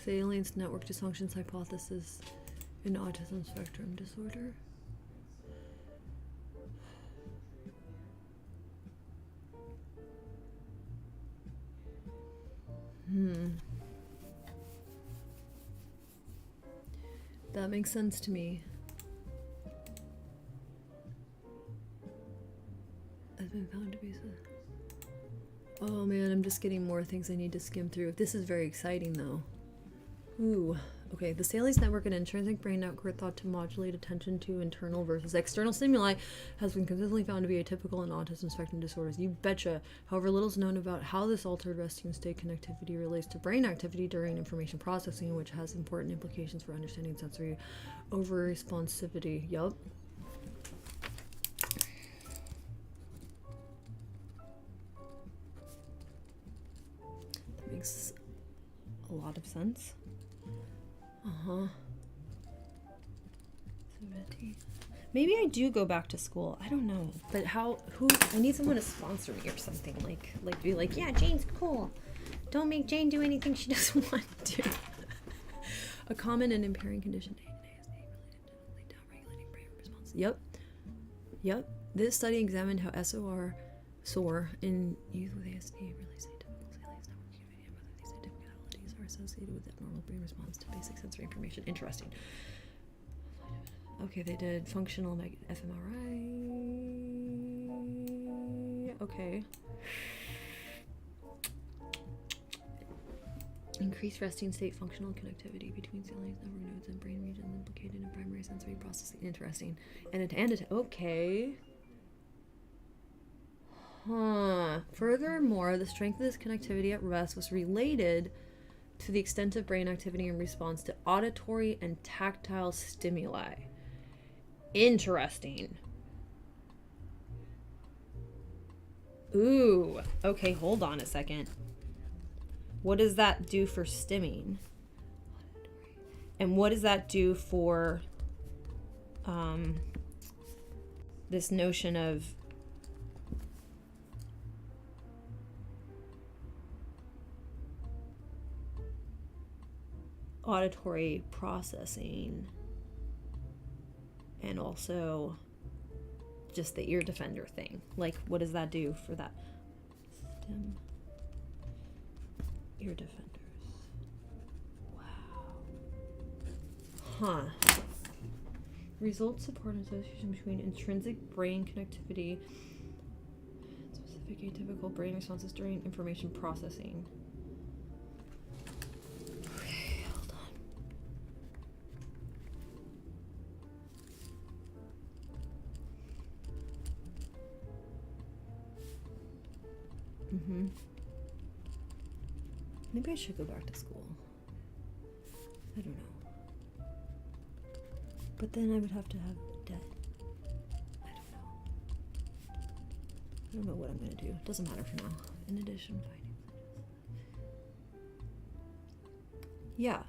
Salience network dysfunctions hypothesis in autism spectrum disorder. That makes sense to me. Has been found to be so. Oh man, I'm just getting more things I need to skim through. This is very exciting though. Ooh, okay. The Salience network, an intrinsic brain network thought to modulate attention to internal versus external stimuli, has been consistently found to be atypical in autism spectrum disorders. You betcha. However, little is known about how this altered resting state connectivity relates to brain activity during information processing, which has important implications for understanding sensory over-responsivity. Yup. That makes a lot of sense. Uh-huh. Maybe I do go back to school. I don't know. But who I need someone to sponsor me or something. Like be like, yeah, Jane's cool. Don't make Jane do anything she doesn't want to. A common and impairing condition. Down-regulating brain response. Yep. This study examined how SOR in youth with ASD release atypical Salience network activity and whether these atypicalities are associated with abnormal brain response to basic sensory information. Interesting. Okay, they did functional fMRI. Okay. Increased resting state functional connectivity between Salience network nodes and brain regions implicated in primary sensory processing. Interesting. Okay. Huh. Furthermore, the strength of this connectivity at rest was related to the extent of brain activity in response to auditory and tactile stimuli. Interesting. Ooh. Okay, hold on a second. What does that do for stimming? And what does that do for this notion of auditory processing and also just the ear defender thing? Like, what does that do for that? Stim ear defenders. Wow. Huh. Results support an association between intrinsic brain connectivity and specific atypical brain responses during information processing. Okay, hold on. Maybe I should go back to school. I don't know. But then I would have to have debt. I don't know. I don't know what I'm gonna do. Doesn't matter for now. In addition, findings. Yeah.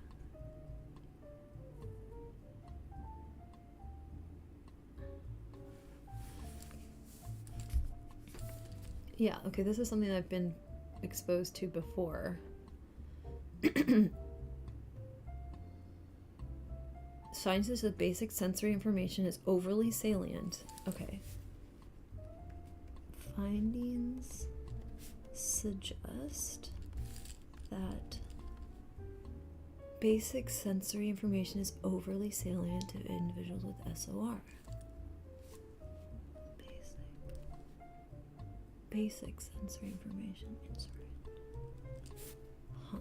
Yeah, okay, this is something I've been exposed to before. Scientists with basic sensory information is overly salient. Okay. Findings suggest that basic sensory information is overly salient to individuals with SOR. Basic sensory information inserted. Huh.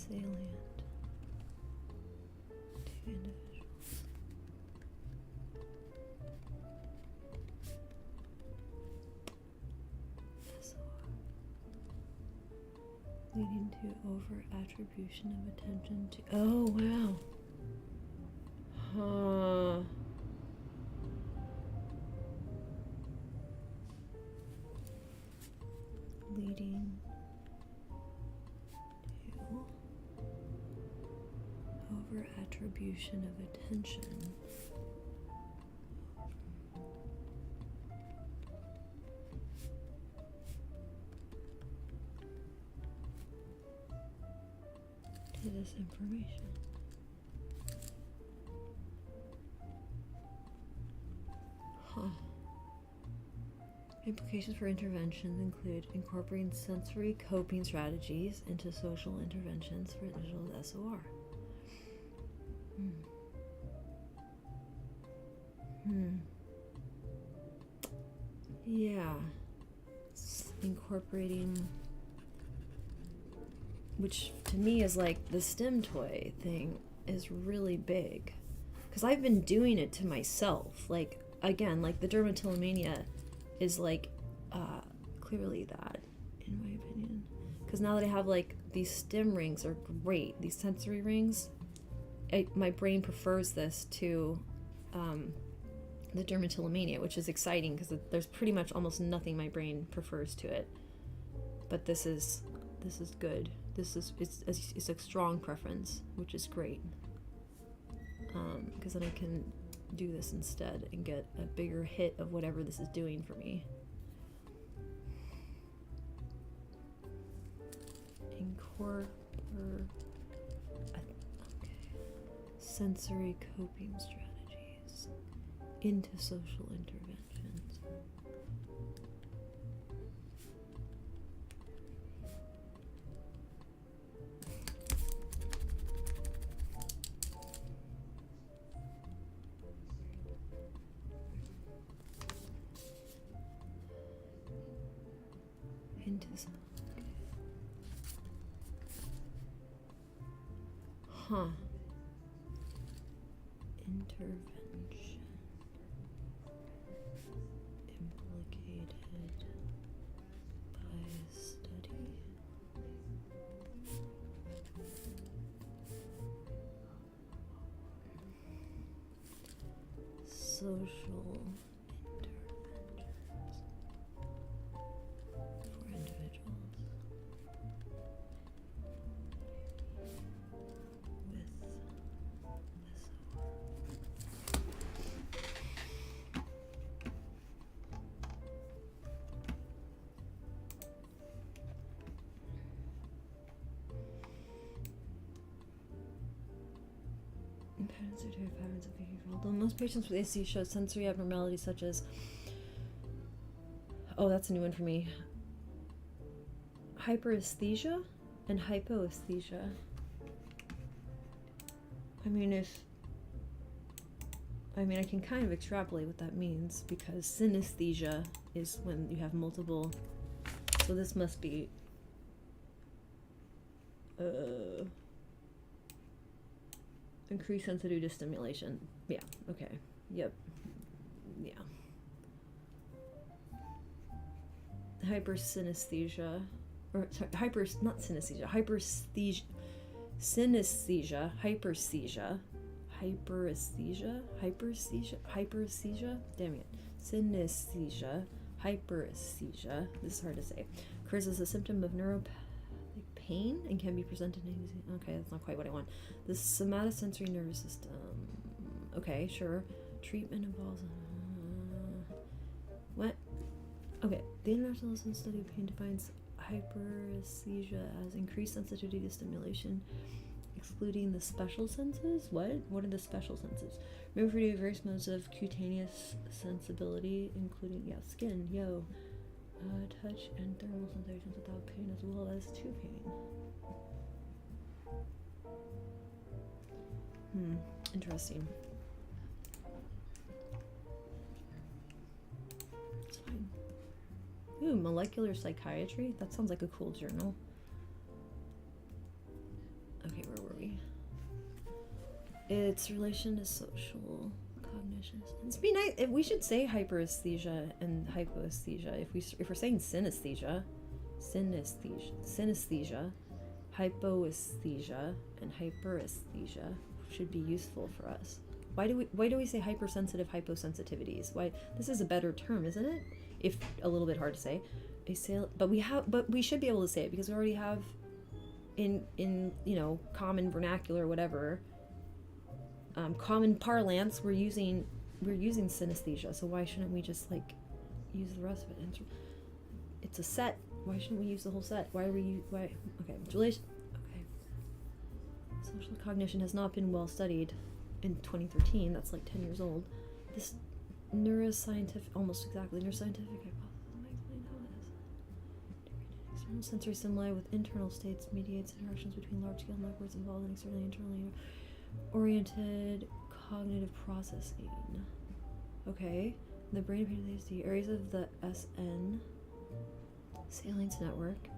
salient to individuals. SOR. Leading to over-attribution of attention to... Oh, wow. Huh. Leading to over-attribution of attention. To this information. Huh. Implications for interventions include incorporating sensory coping strategies into social interventions for individuals with SOR. Yeah. Incorporating, which to me is like the STEM toy thing is really big. Because I've been doing it to myself. Like, again, like the dermatillomania is like clearly that, in my opinion. Because now that I have like these stem rings are great, these sensory rings, my brain prefers this to the dermatillomania, which is exciting because there's pretty much almost nothing my brain prefers to it. But this is good. It's a strong preference, which is great. Because then I can do this instead and get a bigger hit of whatever this is doing for me. Sensory coping strategies into social interventions. Huh. Intervention implicated by study. Social interventions for individuals with SOR. Patterns due to patterns of behavior. Although most patients with AC show sensory abnormalities such as, oh, that's a new one for me, hyperesthesia and hypoesthesia. I can kind of extrapolate what that means because synesthesia is when you have multiple, so this must be increased sensitivity to stimulation. Yeah, okay. Yep. Yeah. Hypersynesthesia. Or sorry, not synesthesia. Synesthesia. Hyperesthesia. Damn it. Synesthesia. Hyperesthesia. This is hard to say. Occurs as a symptom of neuropathic pain and can be presented in... Okay, that's not quite what I want. The somatosensory nervous system. Okay, sure. Treatment involves... what? Okay. The International Study of Pain defines hyperesthesia as increased sensitivity to stimulation, excluding the special senses. What? What are the special senses? Remember to do various modes of cutaneous sensibility, including, skin, touch and thermal sensations without pain as well as to pain. Interesting. It's fine. Ooh, molecular psychiatry? That sounds like a cool journal. Its relation to social cognition. It'd be nice if we should say hyperesthesia and hypoesthesia. If we're saying synesthesia, hypoesthesia, and hyperesthesia should be useful for us. Why do we say hypersensitive hyposensitivities? Why, this is a better term, isn't it? If a little bit hard to say. But we should be able to say it because we already have in common vernacular, whatever, common parlance, we're using synesthesia. So why shouldn't we just use the rest of it? It's a set. Why shouldn't we use the whole set? Okay. Social cognition has not been well studied in 2013. That's 10 years old. This neuroscientific hypothesis might explain how it is. External sensory stimuli with internal states mediates interactions between large-scale networks involved in externally internally oriented cognitive processing. Okay. The brain of PTSD, areas of the SN salience network,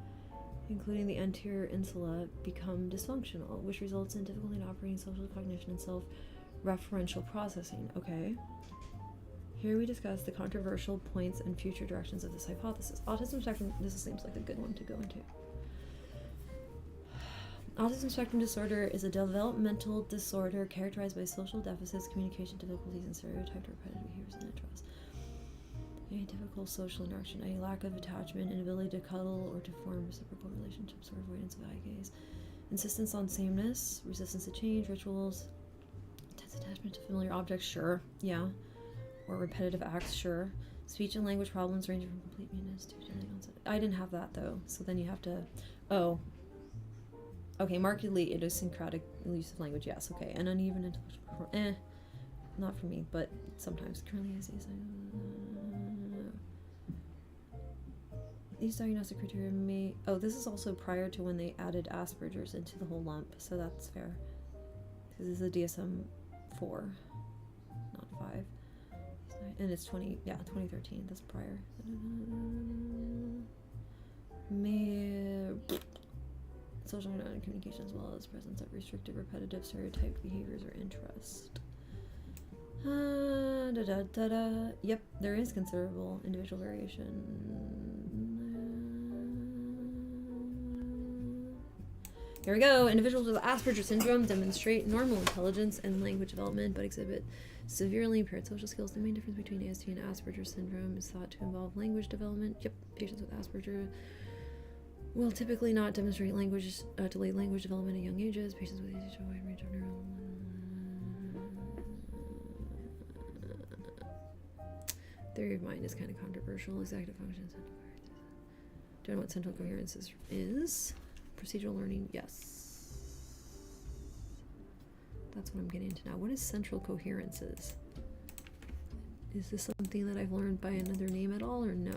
including the anterior insula, become dysfunctional, which results in difficulty in operating social cognition and self-referential processing. Okay. Here we discuss the controversial points and future directions of this hypothesis. Autism spectrum, this seems like a good one to go into. Autism spectrum disorder is a developmental disorder characterized by social deficits, communication difficulties, and stereotyped repetitive behaviors and interests. Atypical social interaction, a lack of attachment, inability to cuddle or to form reciprocal relationships, or avoidance of eye gaze, insistence on sameness, resistance to change, rituals, intense attachment to familiar objects, sure, yeah, or repetitive acts, sure. Speech and language problems ranging from complete muteness to delayed onset. I didn't have that though, so then you have to, markedly idiosyncratic use of language, yes, okay, and uneven intellectual performance, not for me, but sometimes currently I see. These diagnostic criteria may... this is also prior to when they added Asperger's into the whole lump, so that's fair. This is a DSM-4, not 5. And it's 2013, that's prior. Social and communication, as well as presence of restrictive, repetitive, stereotyped behaviors or interest. Yep, there is considerable individual variation. Here we go. Individuals with Asperger syndrome demonstrate normal intelligence and language development, but exhibit severely impaired social skills. The main difference between ASD and Asperger syndrome is thought to involve language development. Yep, patients with Asperger will typically not demonstrate delayed language development at young ages. Patients with ASD show a wide range of neural. Theory of mind is kind of controversial. Executive functions. Do you know what central coherence is? Procedural learning, yes. That's what I'm getting into now. What is central coherence is? Is this something that I've learned by another name at all, or no?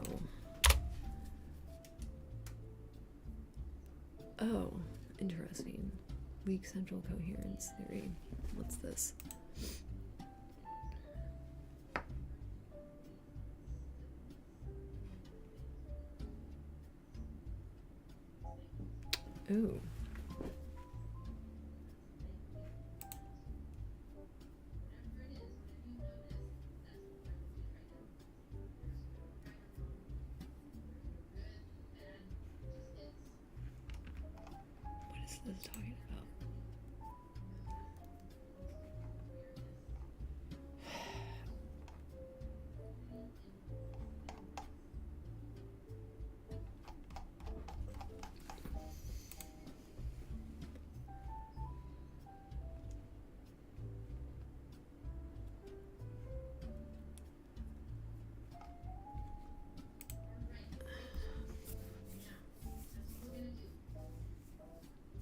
Oh, interesting. Weak central coherence theory. What's this? Ooh. What is this talking about?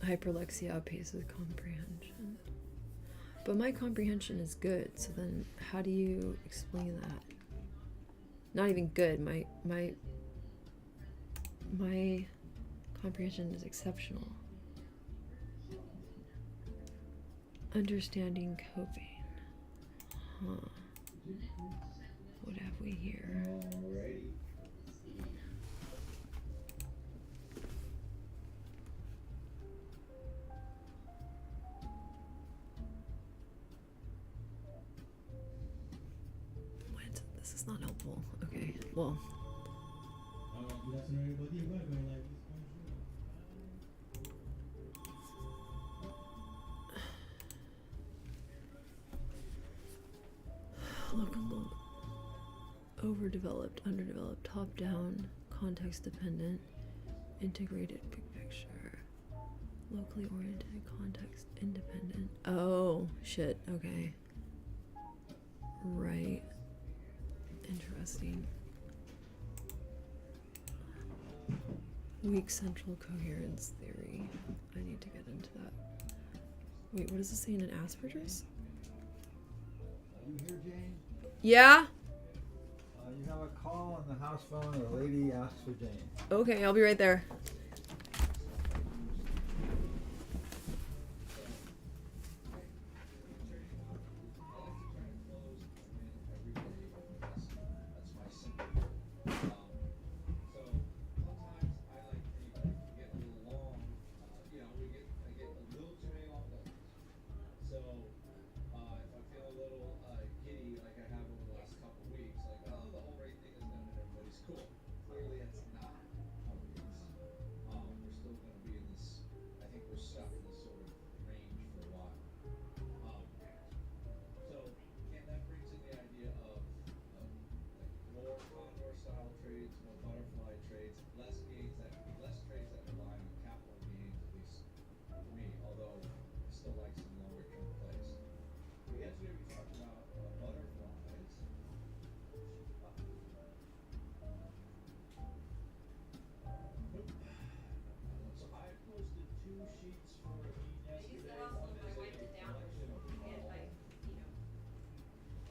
Hyperlexia outpaces comprehension. But my comprehension is good, so then how do you explain that? Not even good. My comprehension is exceptional. Understanding coping. Huh. What have we here? helpful. Okay, well. Good afternoon, everybody. We're going live. Local, overdeveloped, underdeveloped, top-down, context-dependent, integrated, big picture, locally oriented, context-independent. Oh, shit, okay. Right. Interesting. Weak central coherence theory. I need to get into that. Wait, what does this say in Asperger's? You here, Jane? Yeah? You have a call on the house phone. A lady asks for Jane. Okay, I'll be right there.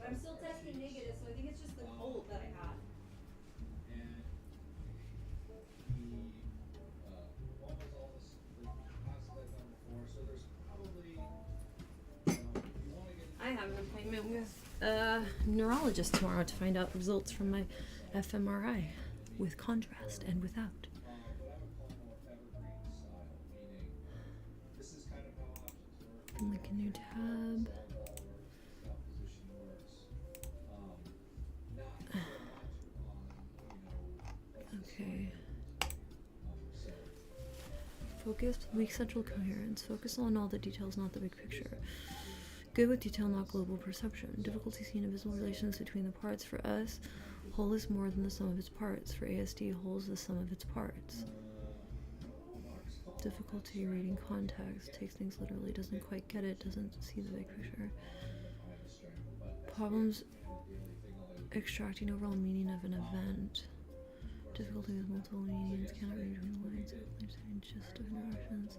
I'm still testing negative, so I think it's just the cold that I had. And the one was all this the classes I've done before, so there's probably if you want to get I have an appointment with a neurologist tomorrow to find out results from my fMRI with contrast and without. what I would call more evergreen style, meaning this is kind of how options work. Like a new tab. How position works. Not so much on, Okay. so Focused, weak central coherence. Focus on all the details, not the big picture. Good with detail, not global perception. Difficulty seeing invisible relations between the parts. For us, whole is more than the sum of its parts. For ASD, whole is the sum of its parts. Difficulty reading context. Takes things literally, doesn't quite get it, doesn't see the big picture. Problems extracting overall meaning of an event. Difficulty with multiple meanings, cannot read between the lines, gist of interactions.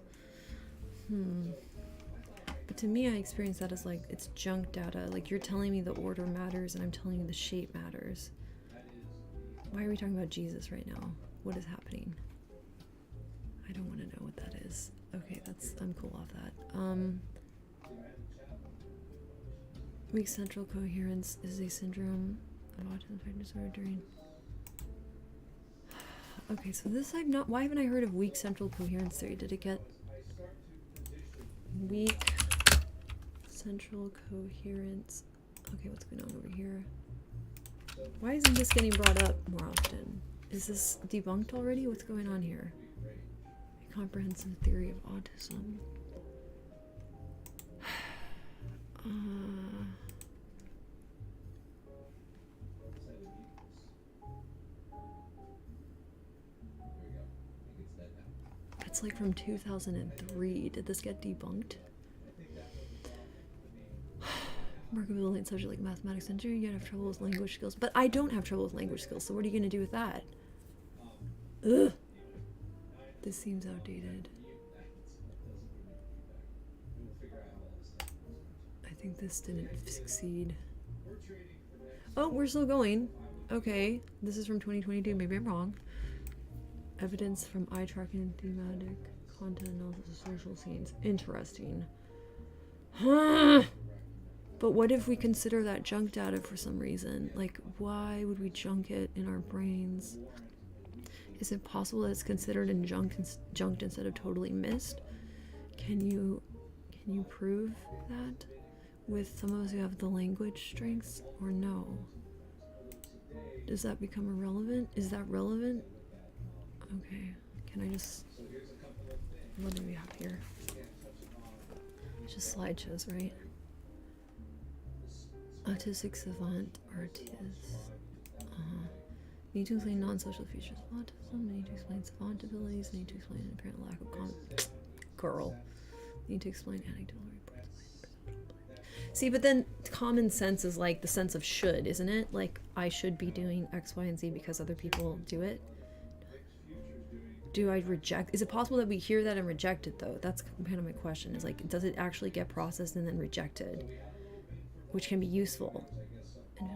But to me, I experience that as like, it's junk data. Like, you're telling me the order matters and I'm telling you the shape matters. Why are we talking about Jesus right now? What is happening? I don't want to know what that is. Okay, I'm cool off that. Weak central coherence is a syndrome of autism spectrum disorder during... Okay, so this why haven't I heard of weak central coherence theory? Did it get weak central coherence? Okay, what's going on over here? Why isn't this getting brought up more often? Is this debunked already? What's going on here? A comprehensive theory of autism. It's like from 2003. Did this get debunked? Markability in subject like mathematics and engineering, you have trouble with language skills. But I don't have trouble with language skills, so what are you going to do with that? Ugh. This seems outdated. I think this didn't succeed. Oh, we're still going. Okay, this is from 2022. Maybe I'm wrong. Evidence from eye tracking and thematic content analysis of social scenes. Interesting. But what if we consider that junk data for some reason? Like, why would we junk it in our brains? Is it possible that it's considered in junked instead of totally missed? Can you prove that with some of us who have the language strengths, or no? Does that become irrelevant? Is that relevant? Okay. Can I just... What do we have here? It's just slideshows, right? Autistic savant artist. Need to explain non-social features of autism. Need to explain savant abilities. Need to explain an apparent lack of girl. Need to explain anecdotal reports. See, but then common sense is like the sense of should, isn't it? Like, I should be doing X, Y, and Z because other people do it. Do I reject? Is it possible that we hear that and reject it, though? That's kind of my question. Is like, does it actually get processed and then rejected? Which can be useful. And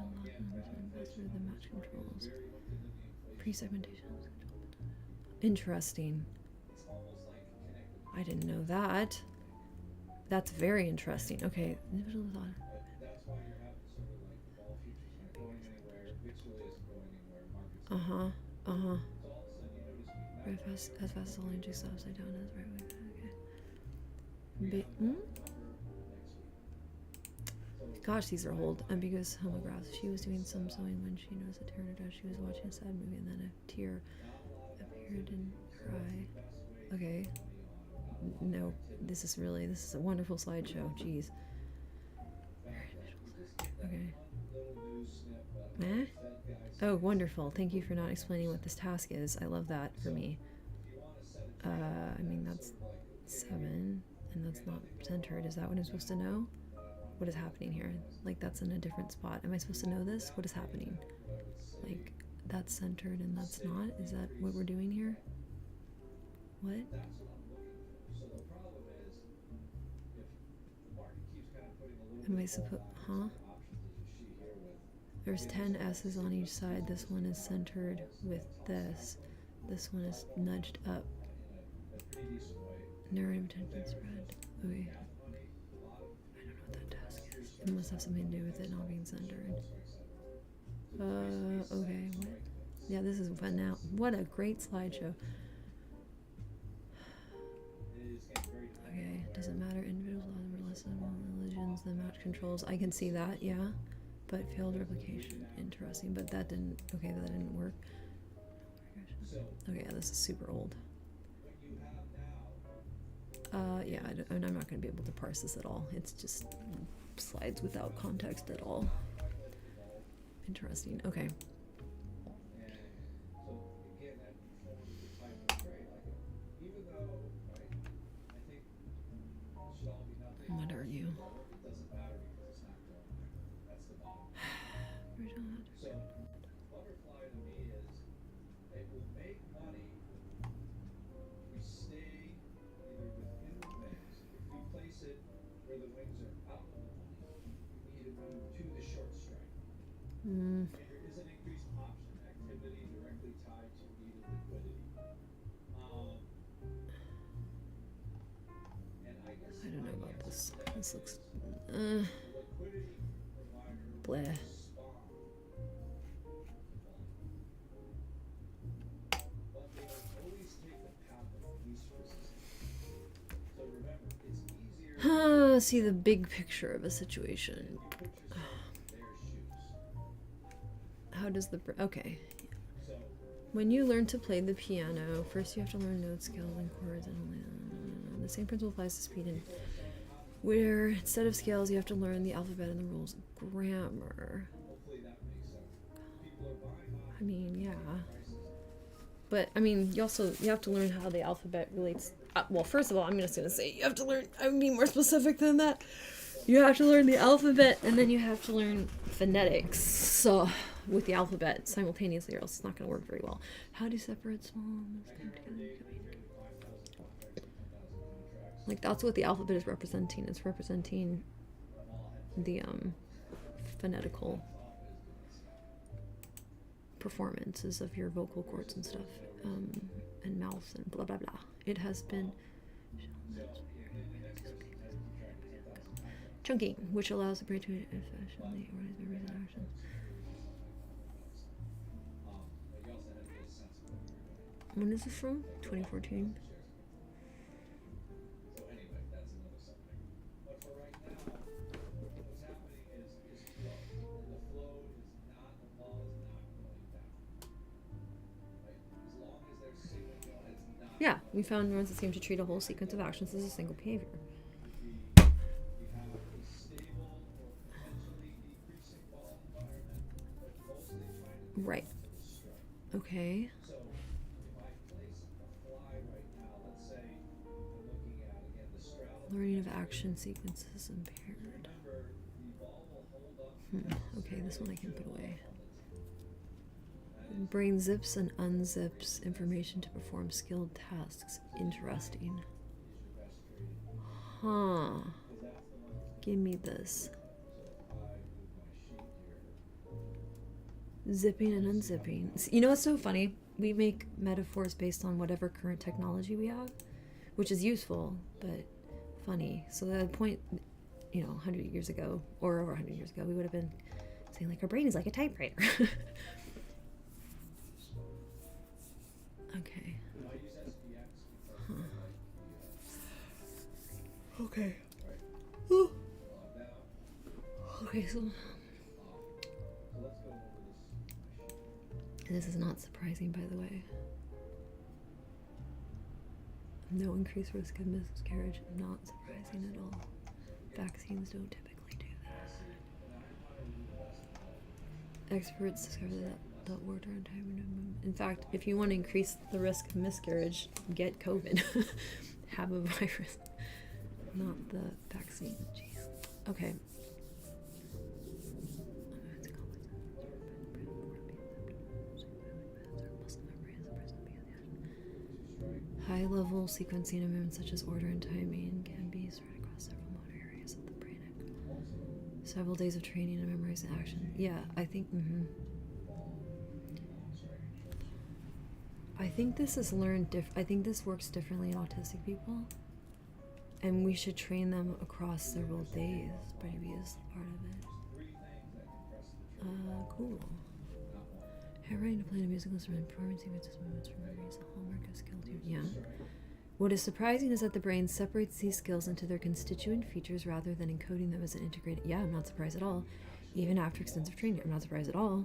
the match controls. Pre-segmentation. Interesting. I didn't know that. That's very interesting. Okay. Uh-huh. Uh-huh. Right fast, as fast as only 2 steps upside down is right. Okay. Gosh, these are old. Ambiguous homographs. She was doing some sewing when she noticed a tear in her dress. She was watching a sad movie and then a tear appeared in her eye. Okay. No, this is a wonderful slideshow. Jeez. Okay. Eh? Oh, wonderful. Thank you for not explaining what this task is. I love that for me. I mean, that's 7, and that's not centered. Is that what I'm supposed to know? What is happening here? Like, that's in a different spot. Am I supposed to know this? What is happening? Like, that's centered and that's not? Is that what we're doing here? What? Am I supposed... Huh? There's 10 S's on each side. This one is centered with this. This one is nudged up. Narrative attention spread. Okay. I don't know what that task is. It must have something to do with it not being centered. Okay. What? Yeah, this is fun now. What a great slideshow. Okay, doesn't matter. Individuals, religions, the match controls. I can see that, yeah. But failed replication. Interesting. But that didn't... Okay, that didn't work. Okay, yeah, this is super old. Yeah, I'm not going to be able to parse this at all. It's just slides without context at all. Interesting. Okay. What are you? So, butterfly to me is, it will make money if we stay either within the wings. If we place it where the wings are out of the money, we need to move to the short strike. And there is an increased option activity directly tied to needed liquidity. And I guess I don't know about this. This looks... liquidity provider bleh. See the big picture of a situation. How does the... Okay. When you learn to play the piano, first you have to learn note scales and chords, and the same principle applies to speed, and where instead of scales you have to learn the alphabet and the rules of grammar. I mean, yeah. But, I mean, you have to learn how the alphabet relates... well, first of all, I'm just going to say you have to learn... I would be more specific than that. You have to learn the alphabet, and then you have to learn phonetics. So, with the alphabet simultaneously, or else it's not going to work very well. How do you separate small elements come together? Like, that's what the alphabet is representing. It's representing the phonetical performances of your vocal cords and stuff, and mouth and blah blah blah. It has been chunking, which allows the brain to efficiently organize memories and actions. When is this from? 2014. Yeah, we found neurons that seem to treat a whole sequence of actions as a single behavior. Right. Okay. So if I place a fly right now, let's say I'm looking at again the straddle. Learning of action sequences impaired. Remember, the ball will hold up. Okay, this one I can put away. Brain zips and unzips information to perform skilled tasks. Interesting. Huh. Give me this. Zipping and unzipping. You know what's so funny? We make metaphors based on whatever current technology we have, which is useful, but funny. So the point, 100 years ago, or over 100 years ago, we would have been saying, like, our brain is like a typewriter. Okay. Huh. Okay. Ooh. Okay, so this is not surprising, by the way. No increased risk of miscarriage, not surprising at all. Vaccines don't typically do that. Experts discovered that order and time and movement. In fact, if you want to increase the risk of miscarriage, get COVID. Have a virus, not the vaccine. Jeez. Okay. High-level sequencing of movements such as order and timing can be spread across several motor areas of the brain. Several days of training and memorizing action. Yeah, I think. I think this is learned. I think this works differently in autistic people, and we should train them across several days. Maybe is part of it. Cool. Handwriting to play a musical instrument, performing sequences, movements from memories, the hallmark of skill. Yeah. What is surprising is that the brain separates these skills into their constituent features rather than encoding them as an integrated. Yeah, I'm not surprised at all. Even after extensive training, I'm not surprised at all.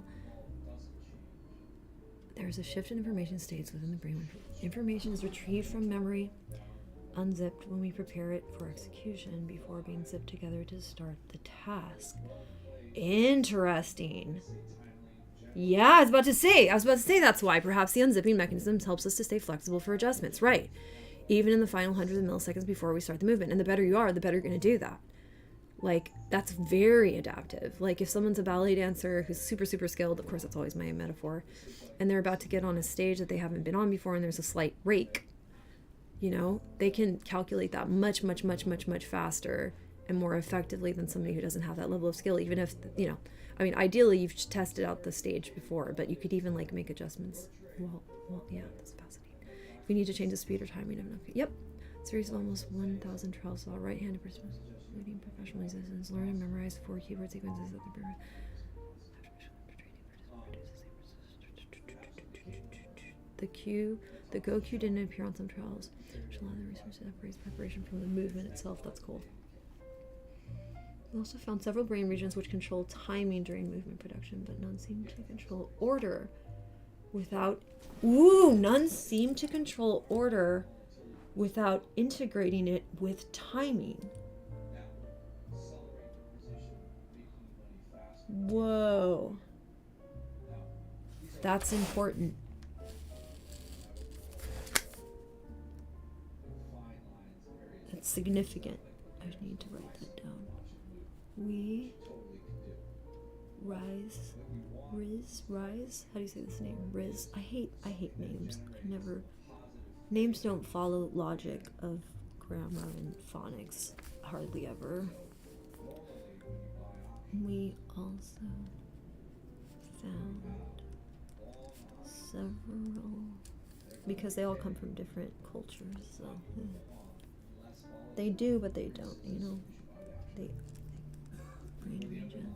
There is a shift in information states within the brain when information is retrieved from memory, unzipped when we prepare it for execution before being zipped together to start the task. Interesting. Yeah, I was about to say that's why perhaps the unzipping mechanism helps us to stay flexible for adjustments, right? Even in the final hundreds of milliseconds before we start the movement. And the better you are, the better you're going to do that. Like, that's very adaptive. Like, if someone's a ballet dancer who's super, super skilled, of course, that's always my metaphor, and they're about to get on a stage that they haven't been on before and there's a slight rake, they can calculate that much, much, much, much, much faster and more effectively than somebody who doesn't have that level of skill, even if, ideally you've tested out the stage before, but you could even, like, make adjustments. Well, yeah, that's fascinating. If you need to change the speed or timing of enough. Yep. Series of almost 1,000 trials saw right-handed person leading professional musicians learn and memorize 4 keyboard sequences of the brain. The go cue didn't appear on some trials, which allowed the research to separate preparation from the movement itself. That's cool. We also found several brain regions which control timing during movement production, but none seem to control order without integrating it with timing. Whoa. That's important. That's significant. I need to write that down. Rise. How do you say this name? Riz. I hate names. Names don't follow logic of grammar and phonics. Hardly ever. We also found several, because they all come from different cultures, so they do, but they don't, they brain region.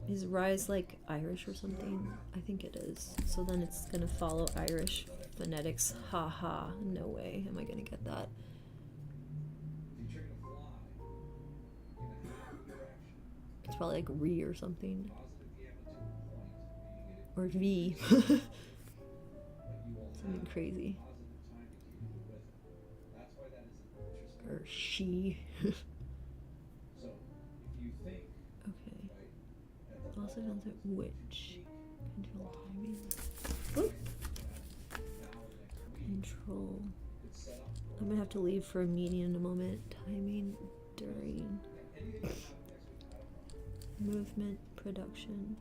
Is Rise like Irish or something? I think it is. So then it's gonna follow Irish phonetics. Ha, no way am I gonna get that. It's probably like re or something. Or V. Something crazy. positive time indicator with it. That's why that is an interesting. Or she. So if you think, Okay. right, at the Also ball depends is at going to which peak control wow, timing. right, Oop. that now or next week Control. could set up for I'm gonna have to leave for a meeting in a moment. Timing during anything that can happen next week, I don't know. movement production.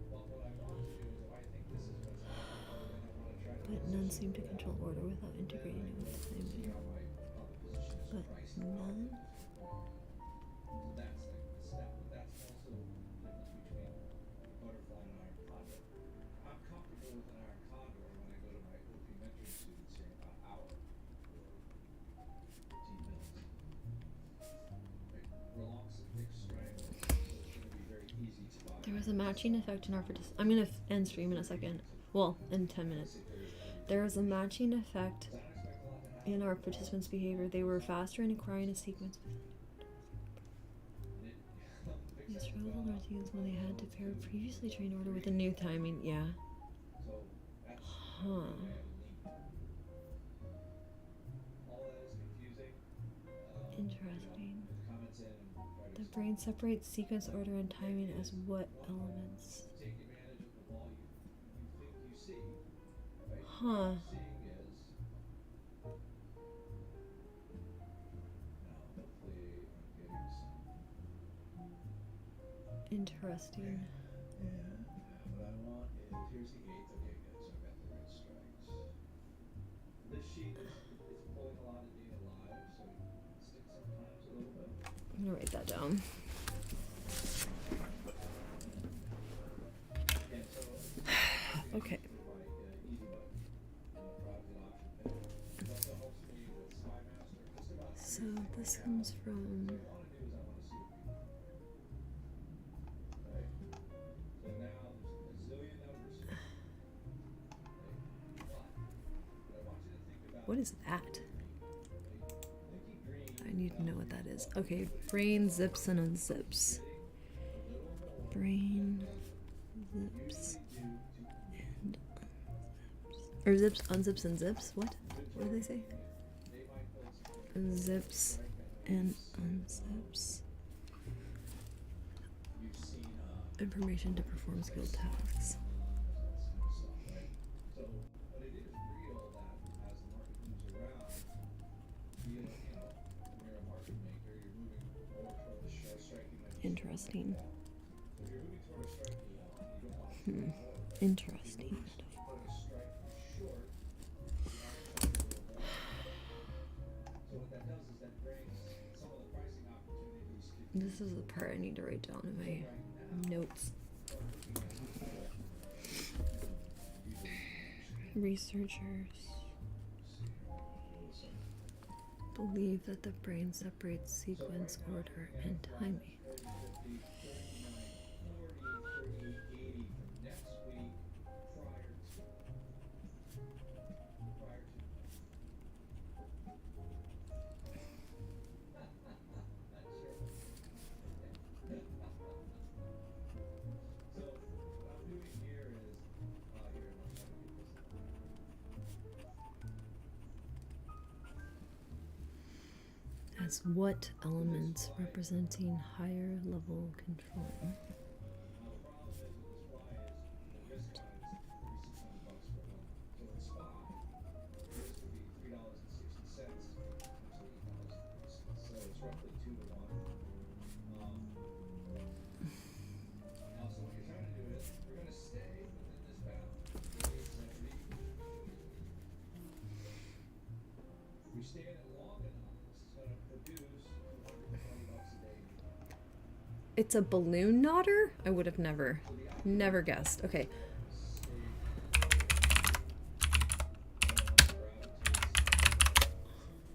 But what I want to do is if I think this is what's happening, then I want to try to But none position seem to for control that. order without Then integrating I it go with see timing. how the position is But priced none. relative to the point. So that's the step, but that's also the difference between butterfly and iron condor. I'm comfortable with an iron condor when I go to my OP mentoring students here in about an hour or 15 minutes. Right? We're along some thick strangle, so it's going to be very easy to buy. There was a matching effect in our I'm gonna end stream in a second. Well, in 10 minutes. There was a matching effect So I don't expect a lot to happen. in our participants' behavior. They were faster in acquiring a sequence. And it They picks up struggled about on our sequence when they had to pair a previously trained order with a new timing. Yeah. So that's Huh. the way I would lean. All that is confusing. Interesting. Put the comments in and try to The brain separates sequence order and timing as what elements? take advantage of the ball you think you see. Right? Huh. What you're seeing is now hopefully I'm getting some. Interesting. And what I want is here's the 8th. Okay, good. So I've got the red strikes. This sheet is pulling a lot of data live, so it sticks sometimes a little bit. I'm gonna write that down. And so Okay. my easy button private option pick. It also helps me with Spy Master. Just about So this comes from. what I want to do is I want to see the people. Right? So now there's a zillion numbers here. Right? But what I want you to think about What is that? Thinking green I need to know what that is. Okay, brain zips and unzips. a little more Brain usually zips do to and unzips. Or zips, unzips and zips? What? What did they say? they might build some Zips and unzips. you've seen Information to perform skilled tasks. right? So, but it is real that as the market moves around, when you're a market maker, you're moving more toward the short striking. Interesting. So if you're moving toward a striking wall, you don't want to see more. Interesting. Putting a strike short, you want to try to go more. So what that does is that brings some of the pricing opportunities to This is the part I need to write down in my notes. Researchers believe that the brain separates sequence, order, and timing. 30, 50, 39, 40, 30, 80 for next week prior to. Not sure. So what I'm doing here is, here, I'm trying to get this. As what elements representing higher level control? Now the problem is with this fly is the risk on it is $3,600 per month. So in SPY, the risk would be $3.60 until $8.30. So it's roughly 2 to 1. Now, so what you're trying to do is we're going to stay within this bound. If we stay in it long enough, this is going to produce $220 a day. It's a balloon knotter? I would have never guessed. Okay.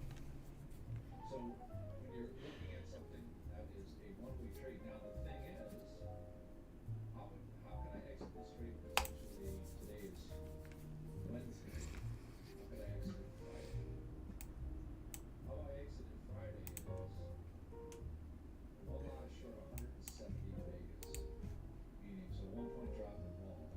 So when you're looking at something that is a one-way trade, now the thing is, how can I exit this trade potentially? Today is Wednesday. How could I exit it Friday? How I exit it Friday is well not short 170 to Vegas, meaning so 1 point drop in vol.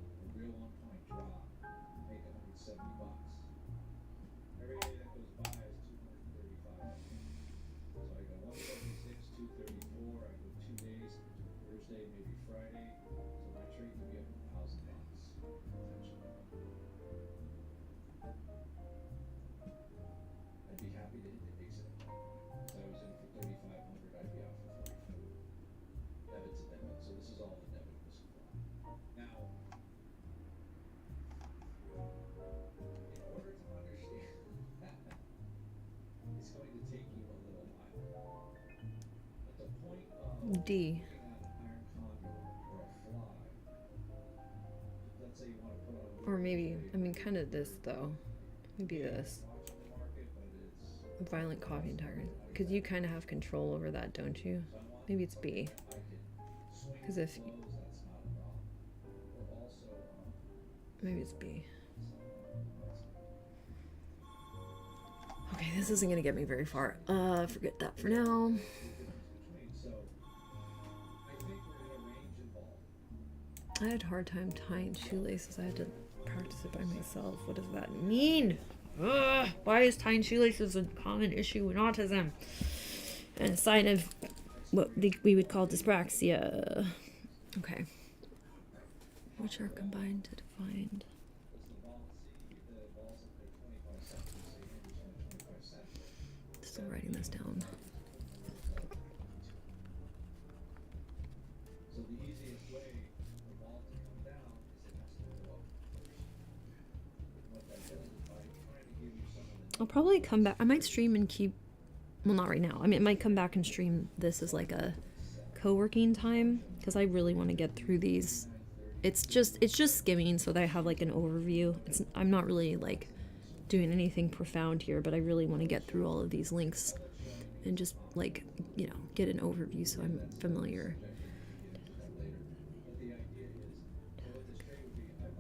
D? Or maybe, I mean, kind of this though. Maybe this. Violent coughing tired. Because you kind of have control over that, don't you? Maybe it's B. Because if... Maybe it's B. Okay, this isn't going to get me very far. Forget that for now. I had a hard time tying shoelaces. I had to practice it by myself. What does that mean? Ugh, why is tying shoelaces a common issue in autism? And a sign of what we would call dyspraxia. Okay. Which are combined to define. Still writing this down. I'll probably come back. I might stream and keep, well, not right now. I mean, I might come back and stream this as like a co-working time because I really want to get through these. It's just skimming so that I have like an overview. I'm not really like doing anything profound here, but I really want to get through all of these links and just like, you know, get an overview so I'm familiar.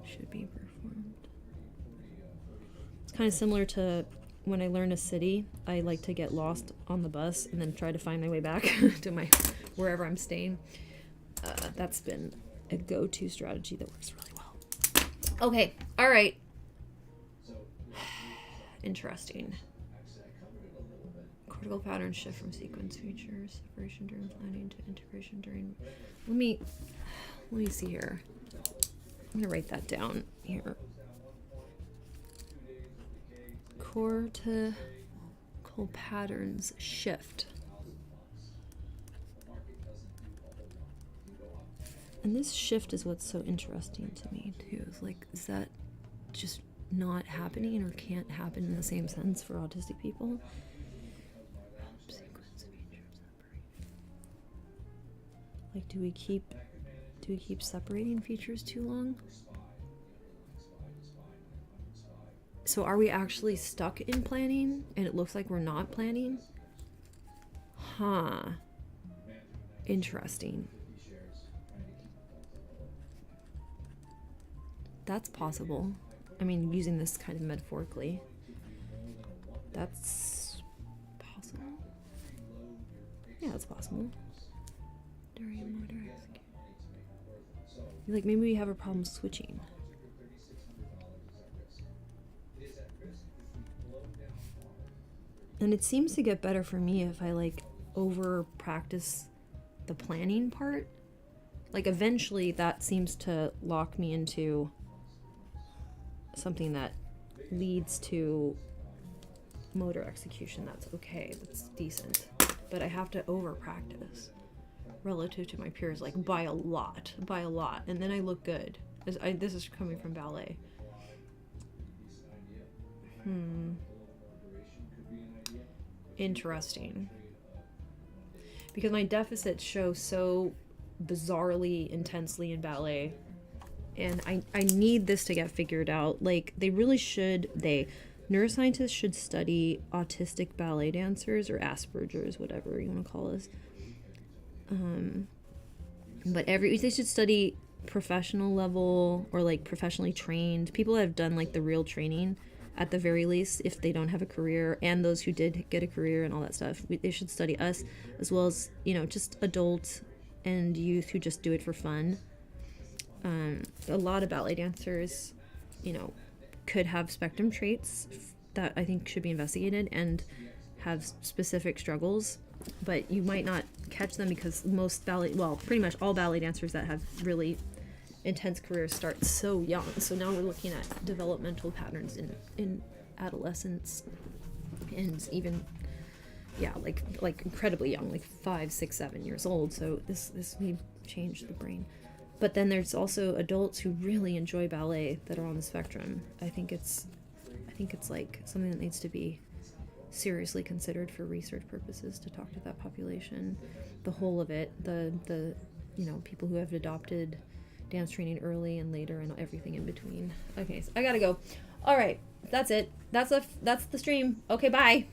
Should be performed. It's kind of similar to when I learn a city. I like to get lost on the bus and then try to find my way back to my wherever I'm staying. That's been a go-to strategy that works really well. Okay, all right. Interesting. Cortical patterns shift from sequence features, separation during planning to integration during. Let me see here. I'm gonna write that down here. Cortical patterns shift. And this shift is what's so interesting to me too. Is like, is that just not happening or can't happen in the same sense for autistic people? Like, do we keep separating features too long? So are we actually stuck in planning and it looks like we're not planning? Huh. Interesting. That's possible. I mean, using this kind of metaphorically. That's possible. Yeah, that's possible. During motor execution. Like, maybe we have a problem switching. And it seems to get better for me if I like over practice the planning part. Like eventually that seems to lock me into something that leads to motor execution. That's okay, that's decent. But I have to over practice relative to my peers, like by a lot. And then I look good. This is coming from ballet. Interesting. Because my deficits show so bizarrely intensely in ballet, and I need this to get figured out. Like, they really should, neuroscientists should study autistic ballet dancers, or Asperger's, whatever you want to call us. But they should study professional level, or like professionally trained people that have done like the real training at the very least, if they don't have a career, and those who did get a career and all that stuff. They should study us, as well as, you know, just adults and youth who just do it for fun. A lot of ballet dancers, you know, could have spectrum traits that I think should be investigated and have specific struggles, but you might not catch them because pretty much all ballet dancers that have really intense careers start so young. So now we're looking at developmental patterns in adolescence, and even like incredibly young, like 5, 6, 7 years old. So this may change the brain. But then there's also adults who really enjoy ballet that are on the spectrum. I think it's like something that needs to be seriously considered for research purposes to talk to that population. The whole of it, the people who have adopted dance training early and later and everything in between. Okay, so I gotta go. All right, that's it. That's the stream. Okay, bye.